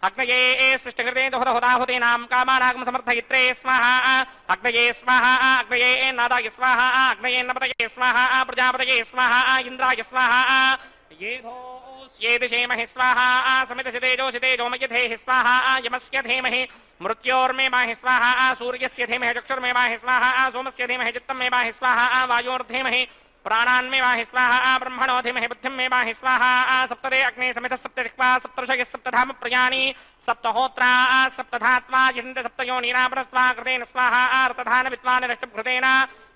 అగ్నయే స్మిష్టకృతే దోహదహుదాహుతీనాం కామానాగం సమర్థయిత్రే స్వాహా అగ్నయే స్వాహా అగ్నయే నాదాయ స్వాహా అగ్నయే నపతయే స్వాహా ప్రజాపతయే స్వాహా ఇంద్రాయ స్వాహా येदिषेमहि स्वाहा समितसितेजोषि तेजोमयधेहि स्वाहा यमस्य धीमहि मृत्योर्मे माहि स्वाहा सूर्यस्य धीमहि चक्षुर्मे माहि स्वाहा सोमस्य धीमहि चित्तं मे माहि स्वाहा वायोर्धीमहि प्राणान्मे माहि स्वाहा ब्रह्मणो धीमहि बुद्धिं मे माहि स्वाहा सप्तदे अग्ने समितः सप्तदिक्वा सप्तऋषयः सप्तधाम प्रयाणी सप्तहोत्रा सप्तधात्मा यन्त सप्तयोनीनापरस्वा कृतेन स्वाहा रतधान विद्वान् नष्टभृतेन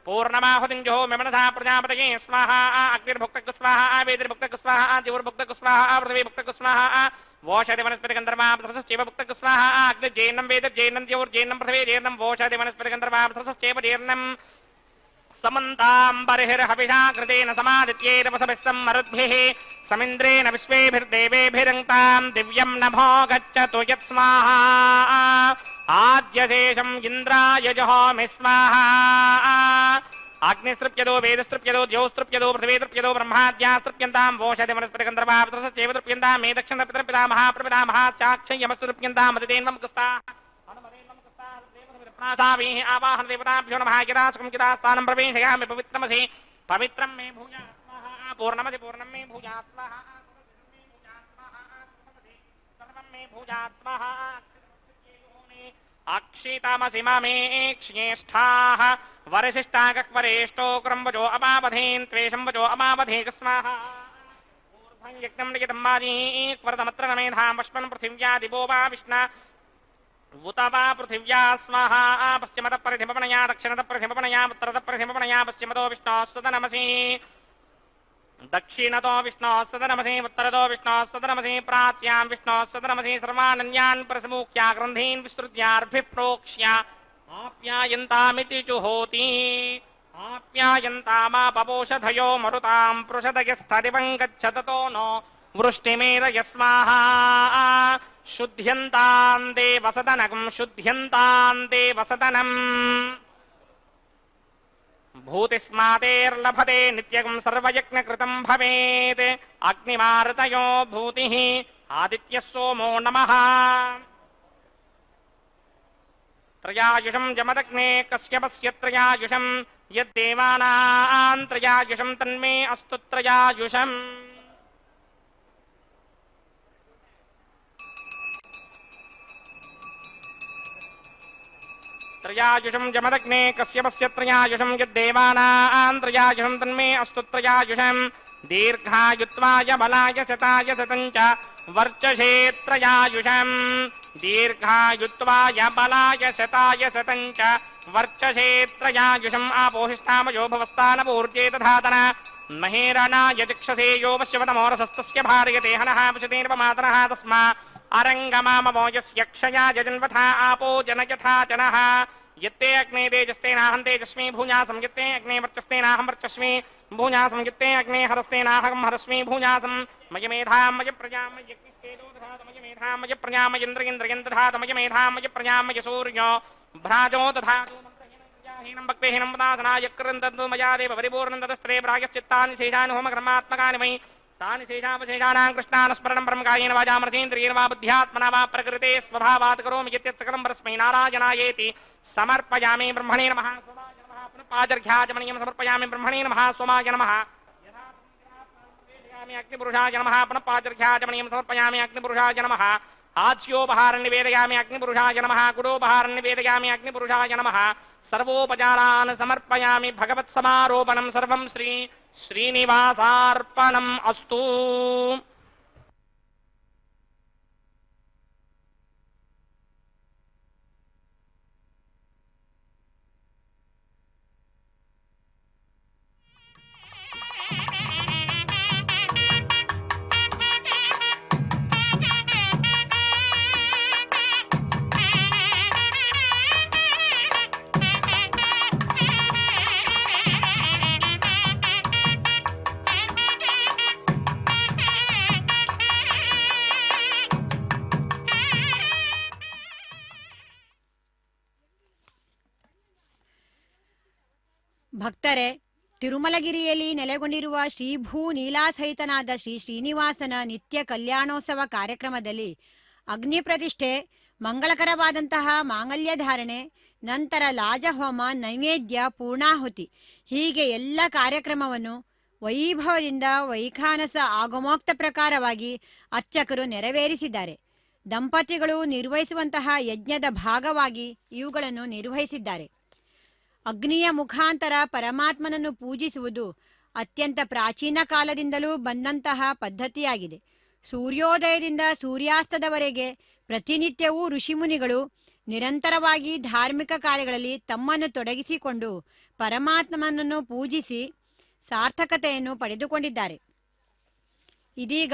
पूर्णमाहुतिञ्जो मेमनसा प्रजापतये स्वाहा अग्निर्भुक्तक स्वाहा वेदिर्भुक्तक स्वाहा दिवुर्भुक्तक स्वाहा पृथिवीभुक्तक स्वाहा वोषधि वनस्पतिगन्धर्वापथरसश्चैव भुक्तक स्वाहा अग्निर्जैर्नं वेदिर्जैर्नं दिवुर्जैर्नं पृथिवी जैर्नं वोषधि वनस्पतिगन्धर्वापथरसश्चैव जैर्नं समन्ताम्बरिर्हविषा कृतेन समादित्येतपसभिः सम्मरुद्भिः समिन्द्रेण विश्वेभिर्देवेभिरङ्क्तां दिव्यं नभो गच्छतु यत्स्वाहा आद्यशेषम् इन्द्राय जहोमि स्वाहा अग्निस्तृप्यदो वेदस्तृप्यदो द्योस्तृप्यदो पृथिवीतृप्यदो ब्रह्माद्यास्तृप्यन्तां वोषधि वनस्पतिगन्धर्वापथरसश्चैव तृप्यन्तां मे दक्षिणपितृपिता महाप्रपितामहा चाक्षय्यमस्तृप्यन्ताम् अदितेन्वमकस्ताः प्रासामीः आवाहन देवताभ्यो नमः यदा सुखं यदा स्थानं प्रवेशयामि पवित्रमसि पवित्रं मे भूयात् स्वाहा पूर्णमसि पूर्णं मे भूयात् स्वाहा सर्वं मे भूयात् स्वाहा अक्षितामसि मामे क्ष्येष्ठाः वरिशिष्टाकक्वरेष्टो क्रम्वजो अपावधेन् त्वेषं वजो अपावधेक स्वाहा ऊर्ध्वं यज्ञं लिखितं मारीक्वरदमत्र न मेधां पश्मन् पृथिव्या दिवो वा विष्णा उतवा पृथिव्या स्वाहा पश्चिमतः परिधिमपणया दक्षिणतः परिधिमपणया उत्तरतः परिधिमपणया पश्चिमतो विष्णोः सदनमसि दक्षिणतो विष्णोः सदनमसि उत्तरतो विष्णोः सदनमसि प्राच्यां विष्णोः सदनमसि सर्वानन्यान् प्रसमुख्या ग्रन्थीन् विस्तृत्यार्भिः प्रोक्ष्य आप्यायन्तामिति जुहोति आप्यायन्तामापवोषधयो मरुतां पृषदयस्थरिवं गच्छततो नो वृष्टिमेरय स्वाहा शुद्ध्यन्तां देवसदनकं शुद्ध्यन्तां देवसदनम् भूतिस्मातेर्लभते नित्यं सर्वयज्ञकृतं भवेत् अग्निमारुतयो भूतिः आदित्यः सोमो नमः त्रयायुषं जमदग्ने कश्यपस्य त्रयायुषं यद्देवानां त्रयायुषं तन्मे अस्तु त्रयायुषम् त्रयायुषं जमदग्ने कश्यपस्य त्रयायुषं यद्देवानां त्रयायुषं तन्मे अस्तु त्रयायुषं दीर्घायुत्वाय बलाय शताय शतञ्च वर्चसे त्रयायुषं दीर्घायुत्वाय बलाय शताय शतञ्च वर्चसे त्रयायुषम् आपोहिष्ठामयो भवस्तानपूर्जे तथातन महेरणाय चिक्षसे यो पश्यवतमोरसस्तस्य भारयते हनः पशतेर्वमातरः तस्मा अरङ्गमामवो यस्य क्षया यजन्वथा आपो जनयथा जनः यत्ते अग्ने तेजस्तेनाहं तेजस्मि भूयासं यत्ते अग्ने वर्चस्तेनाहं वर्चस्मि भूयासं यत्ते अग्ने हरस्तेनाहं हरस्मि भूयासं मय मेधां मय प्रजां मय यज्ञस्तेजो दधात मय मेधां मय प्रजां मय इन्द्रियं दधात मय मेधां मय प्रजां मय सूर्यो भ्राजो दधातु हीनं भक्तिहीनं वदासनाय कृन्दन्तु मया देव परिपूर्णं तदस्त्रे प्रायश्चित्तानि शेषानि होमकर्मात्मकानि मयि तानि शेषावशेषाणां कृष्णानुस्मरणं परमकायेन वाचामनसेन्द्रियेण वा बुद्ध्यात्मना वा प्रकृते स्वभावात् करोमि यत्सकलं परस्मै नारायणायेति समर्पयामि ब्रह्मणे नमः सोमाय नमः पुनः पादर्घ्याचमनीयं समर्पयामि ब्रह्मणे नमः सोमाय नमः अग्निपुरुषाय नमः पुनः पादर्घ्याचमनीयं समर्पयामि अग्निपुरुषाय नमः आज्योपहारं निवेदयामि अग्निपुरुषाय नमः गुडोपहारं निवेदयामि अग्निपुरुषाय नमः सर्वोपचारान् समर्पयामि भगवत्समारोपणं सर्वं श्री श्रीनिवासार्पणम् अस्तु। ಭಕ್ತರೇ, ತಿರುಮಲಗಿರಿಯಲ್ಲಿ ನೆಲೆಗೊಂಡಿರುವ ಶ್ರೀಭೂ ನೀಲಾಸಹಿತನಾದ ಶ್ರೀ ಶ್ರೀನಿವಾಸನ ನಿತ್ಯ ಕಲ್ಯಾಣೋತ್ಸವ ಕಾರ್ಯಕ್ರಮದಲ್ಲಿ ಅಗ್ನಿ ಪ್ರತಿಷ್ಠೆ, ಮಂಗಳಕರವಾದಂತಹ ಮಾಂಗಲ್ಯ ಧಾರಣೆ, ನಂತರ ಲಾಜಹೋಮ, ನೈವೇದ್ಯ, ಪೂರ್ಣಾಹುತಿ ಹೀಗೆ ಎಲ್ಲ ಕಾರ್ಯಕ್ರಮವನ್ನು ವೈಭವದಿಂದ ವೈಖಾನಸ ಆಗಮೋಕ್ತ ಪ್ರಕಾರವಾಗಿ ಅರ್ಚಕರು ನೆರವೇರಿಸಿದ್ದಾರೆ. ದಂಪತಿಗಳು ನಿರ್ವಹಿಸುವಂತಹ ಯಜ್ಞದ ಭಾಗವಾಗಿ ಇವುಗಳನ್ನು ನಿರ್ವಹಿಸಿದ್ದಾರೆ. ಅಗ್ನಿಯ ಮುಖಾಂತರ ಪರಮಾತ್ಮನನ್ನು ಪೂಜಿಸುವುದು ಅತ್ಯಂತ ಪ್ರಾಚೀನ ಕಾಲದಿಂದಲೂ ಬಂದಂತಹ ಪದ್ಧತಿಯಾಗಿದೆ. ಸೂರ್ಯೋದಯದಿಂದ ಸೂರ್ಯಾಸ್ತದವರೆಗೆ ಪ್ರತಿನಿತ್ಯವೂ ಋಷಿಮುನಿಗಳು ನಿರಂತರವಾಗಿ ಧಾರ್ಮಿಕ ಕಾರ್ಯಗಳಲ್ಲಿ ತಮ್ಮನ್ನು ತೊಡಗಿಸಿಕೊಂಡು ಪರಮಾತ್ಮನನ್ನು ಪೂಜಿಸಿ ಸಾರ್ಥಕತೆಯನ್ನು ಪಡೆದುಕೊಂಡಿದ್ದಾರೆ. ಇದೀಗ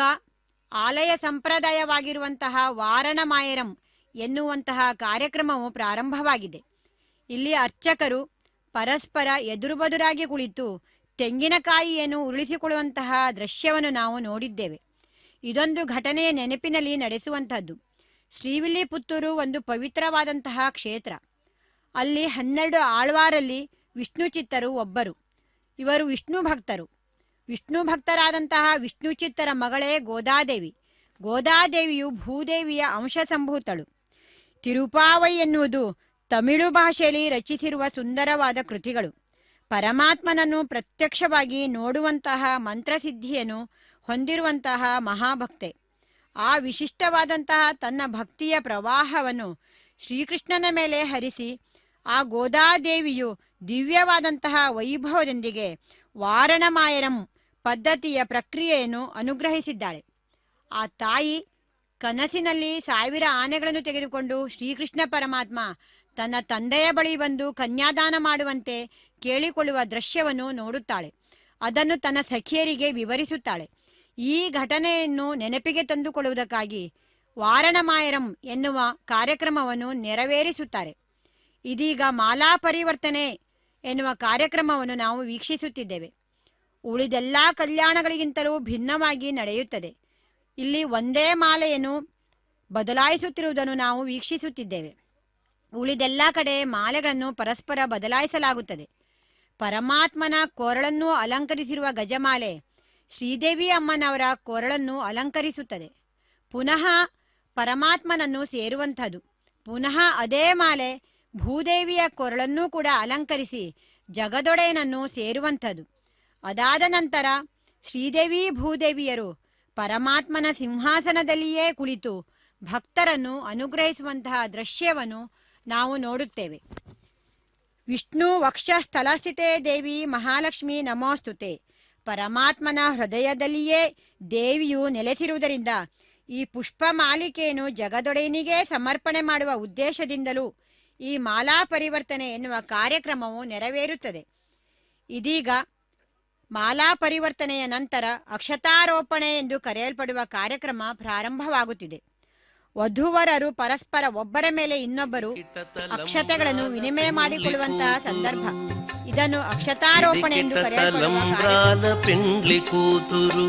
ಆಲಯ ಸಂಪ್ರದಾಯವಾಗಿರುವಂತಹ ವಾರಣಮಾಯರಂ ಎನ್ನುವಂತಹ ಕಾರ್ಯಕ್ರಮವು ಪ್ರಾರಂಭವಾಗಿದೆ. ಇಲ್ಲಿ ಅರ್ಚಕರು ಪರಸ್ಪರ ಎದುರುಬದುರಾಗಿ ಕುಳಿತು ತೆಂಗಿನಕಾಯಿಯನ್ನು ಉರುಳಿಸಿಕೊಳ್ಳುವಂತಹ ದೃಶ್ಯವನ್ನು ನಾವು ನೋಡಿದ್ದೇವೆ. ಇದೊಂದು ಘಟನೆಯ ನೆನಪಿನಲ್ಲಿ ನಡೆಸುವಂಥದ್ದು. ಶ್ರೀವಿಲ್ಲಿಪುತ್ತೂರು ಒಂದು ಪವಿತ್ರವಾದಂತಹ ಕ್ಷೇತ್ರ. ಅಲ್ಲಿ 12 ಆಳ್ವಾರಲ್ಲಿ ವಿಷ್ಣು ಚಿತ್ತರು ಒಬ್ಬರು. ಇವರು ವಿಷ್ಣು ಭಕ್ತರು. ವಿಷ್ಣು ಭಕ್ತರಾದಂತಹ ವಿಷ್ಣು ಚಿತ್ತರ ಮಗಳೇ ಗೋದಾದೇವಿ. ಗೋದಾದೇವಿಯು ಭೂದೇವಿಯ ಅಂಶ ಸಂಭೂತಳು. ತಿರುಪಾವೈ ಎನ್ನುವುದು ತಮಿಳು ಭಾಷೆಯಲ್ಲಿ ರಚಿಸಿರುವ ಸುಂದರವಾದ ಕೃತಿಗಳು. ಪರಮಾತ್ಮನನ್ನು ಪ್ರತ್ಯಕ್ಷವಾಗಿ ನೋಡುವಂತಹ ಮಂತ್ರಸಿದ್ಧಿಯನ್ನು ಹೊಂದಿರುವಂತಹ ಮಹಾಭಕ್ತೆ. ಆ ವಿಶಿಷ್ಟವಾದಂತಹ ತನ್ನ ಭಕ್ತಿಯ ಪ್ರವಾಹವನ್ನು ಶ್ರೀಕೃಷ್ಣನ ಮೇಲೆ ಹರಿಸಿ ಆ ಗೋದಾದೇವಿಯು ದಿವ್ಯವಾದಂತಹ ವೈಭವದೊಂದಿಗೆ ವಾರಣಮಾಯರಂ ಪದ್ಧತಿಯ ಪ್ರಕ್ರಿಯೆಯನ್ನು ಅನುಗ್ರಹಿಸಿದ್ದಾಳೆ. ಆ ತಾಯಿ ಕನಸಿನಲ್ಲಿ 1000 ಆನೆಗಳನ್ನು ತೆಗೆದುಕೊಂಡು ಶ್ರೀಕೃಷ್ಣ ಪರಮಾತ್ಮ ತನ್ನ ತಂದೆಯ ಬಳಿ ಬಂದು ಕನ್ಯಾದಾನ ಮಾಡುವಂತೆ ಕೇಳಿಕೊಳ್ಳುವ ದೃಶ್ಯವನ್ನು ನೋಡುತ್ತಾಳೆ. ಅದನ್ನು ತನ್ನ ಸಖಿಯರಿಗೆ ವಿವರಿಸುತ್ತಾಳೆ. ಈ ಘಟನೆಯನ್ನು ನೆನಪಿಗೆ ತಂದುಕೊಳ್ಳುವುದಕ್ಕಾಗಿ ವಾರಣಮಾಯರಂ ಎನ್ನುವ ಕಾರ್ಯಕ್ರಮವನ್ನು ನೆರವೇರಿಸುತ್ತಾರೆ. ಇದೀಗ ಮಾಲಾ ಪರಿವರ್ತನೆ ಎನ್ನುವ ಕಾರ್ಯಕ್ರಮವನ್ನು ನಾವು ವೀಕ್ಷಿಸುತ್ತಿದ್ದೇವೆ. ಉಳಿದೆಲ್ಲ ಕಲ್ಯಾಣಗಳಿಗಿಂತಲೂ ಭಿನ್ನವಾಗಿ ನಡೆಯುತ್ತದೆ. ಇಲ್ಲಿ ಒಂದೇ ಮಾಲೆಯನ್ನು ಬದಲಾಯಿಸುತ್ತಿರುವುದನ್ನು ನಾವು ವೀಕ್ಷಿಸುತ್ತಿದ್ದೇವೆ. ಉಳಿದೆಲ್ಲ ಕಡೆ ಮಾಲೆಗಳನ್ನು ಪರಸ್ಪರ ಬದಲಾಯಿಸಲಾಗುತ್ತದೆ. ಪರಮಾತ್ಮನ ಕೊರಳನ್ನು ಅಲಂಕರಿಸಿರುವ ಗಜಮಾಲೆ ಶ್ರೀದೇವಿ ಅಮ್ಮನವರ ಕೊರಳನ್ನು ಅಲಂಕರಿಸುತ್ತದೆ. ಪುನಃ ಪರಮಾತ್ಮನನ್ನು ಸೇರುವಂಥದ್ದು. ಪುನಃ ಅದೇ ಮಾಲೆ ಭೂದೇವಿಯ ಕೊರಳನ್ನೂ ಕೂಡ ಅಲಂಕರಿಸಿ ಜಗದೊಡೆಯನನ್ನು ಸೇರುವಂಥದ್ದು. ಅದಾದ ನಂತರ ಶ್ರೀದೇವಿ ಭೂದೇವಿಯರು ಪರಮಾತ್ಮನ ಸಿಂಹಾಸನದಲ್ಲಿಯೇ ಕುಳಿತು ಭಕ್ತರನ್ನು ಅನುಗ್ರಹಿಸುವಂತಹ ದೃಶ್ಯವನ್ನು ನಾವು ನೋಡುತ್ತೇವೆ. ವಿಷ್ಣು ವಕ್ಷಸ್ಥಲಸ್ಥಿತೆ ದೇವಿ ಮಹಾಲಕ್ಷ್ಮಿ ನಮೋಸ್ತುತೆ. ಪರಮಾತ್ಮನ ಹೃದಯದಲ್ಲಿಯೇ ದೇವಿಯು ನೆಲೆಸಿರುವುದರಿಂದ ಈ ಪುಷ್ಪ ಮಾಲಿಕೆಯನ್ನು ಜಗದೊಡೆಯನಿಗೆ ಸಮರ್ಪಣೆ ಮಾಡುವ ಉದ್ದೇಶದಿಂದಲೂ ಈ ಮಾಲಾ ಪರಿವರ್ತನೆ ಎನ್ನುವ ಕಾರ್ಯಕ್ರಮವು ನೆರವೇರುತ್ತದೆ. ಇದೀಗ ಮಾಲಾ ಪರಿವರ್ತನೆಯ ನಂತರ ಅಕ್ಷತಾರೋಪಣೆ ಎಂದು ಕರೆಯಲ್ಪಡುವ ಕಾರ್ಯಕ್ರಮ ಪ್ರಾರಂಭವಾಗುತ್ತಿದೆ. ವಧೂವರರು ಪರಸ್ಪರ ಒಬ್ಬರ ಮೇಲೆ ಇನ್ನೊಬ್ಬರು ಅಕ್ಷತೆಗಳನ್ನು ವಿನಿಮಯ ಮಾಡಿಕೊಳ್ಳುವಂತಹ ಸಂದರ್ಭ. ಇದನ್ನು ಅಕ್ಷತಾರೋಪಣೆ ಎಂದು ಕರೆಯಲ್ಪಡುವ పెండ్లి కూతురు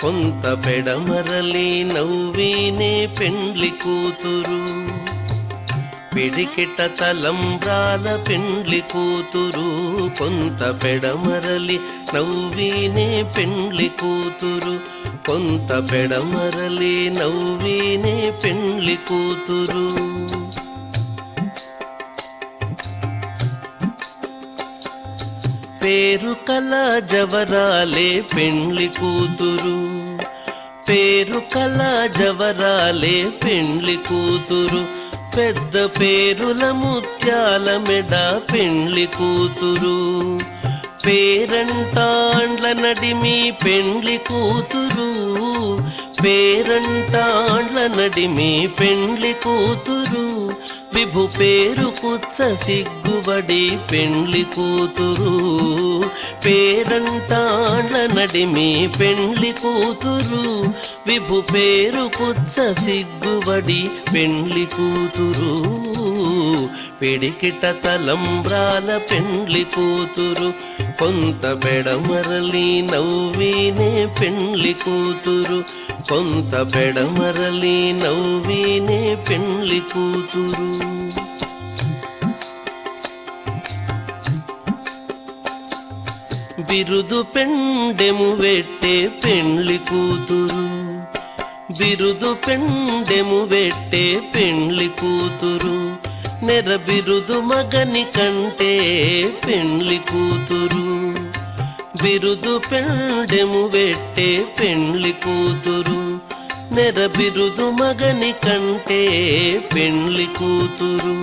కొంత పెడమరలి నవ్వినే పెండ్లి కూతురు పిడికిట తలంబ్రాల పెండ్లి కూతురు కొంత పెడమరలి నవ్వినే పెండ్లి కూతురు కొంత పెడమరలి నవ్వినే పెండ్లి కూతురు. పేరు కల జవరాలే పెండ్లి కూతురు పేరు కల జవరాలే పెండ్లి కూతురు పెద్ద పేరుల ముత్యాల మెడ పెండ్లి కూతురు పేరంటాండ్ల నడిమి పెండ్లి కూతురు పేరంటాండ్ల నడిమి పెండ్లి కూతురు విభు పేరు కుచ్చ సిగ్గుబడి పెండ్లి కూతురు పేరంటాండ్ల నడిమి పెండ్లి కూతురు విభు పేరు కుచ్చ సిగ్గుబడి పెండ్లి కూతురు పిడికిట తలంబ్రాల పెండ్లి కూతురు కొంత బెడమరలి నవ్వినే పెండ్లి కూతురు కొంత బెడమరలి నవ్వినే పెండ్లి కూతురు. బిరుదు పెండెము వెట్టే పెండ్లి కూతురు బిరుదు పెండెము వెట్టే పెండ్లి కూతురు నెర బిరుదు మగని కంటే పెండ్లి కూతురు బిరుదు పెండెము వెట్టే పెండ్లి కూతురు నెర బిరుదు మగని కంటే పెండ్లి కూతురు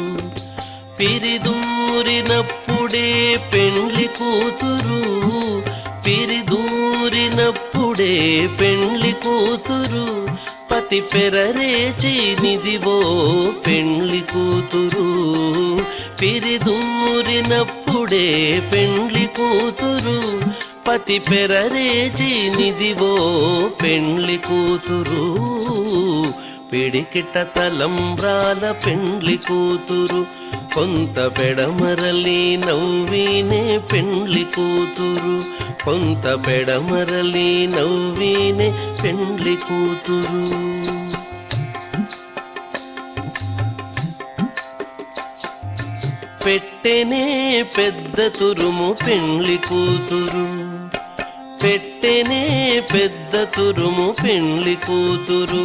పిరిదూరినప్పుడే పెండ్లి కూతురు పిరిదూరినప్పుడే పెండ్లి కూతురు పతి పెరరేచి నిదివో పెండ్లి కూతురు పిరిదూరినప్పుడే పెండ్లి కూతురు పతి పెరరేచి నిదివో పెండ్లి కూతురు పిడికిట తలంబ్రాల పెండ్లి కూతురు కొంత బెడమరలి నవ్వినే పెండ్లి కూతురు కొంత బెడమరలి నవ్వినే పెండ్లి కూతురు. పెట్టెనే పెద్ద తురుము పెండ్లి కూతురు పెట్టెనే పెద్ద తురుము పెండ్లి కూతురు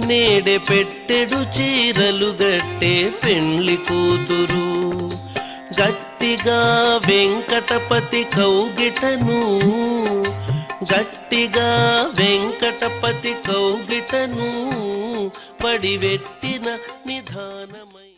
నేడే పెట్టెడు చీరలు గట్టే పెండ్లి కూతురు గట్టిగా వెంకటపతి కౌగిటను గట్టిగా వెంకటపతి కౌగిటను పడివెట్టిన నిధానమై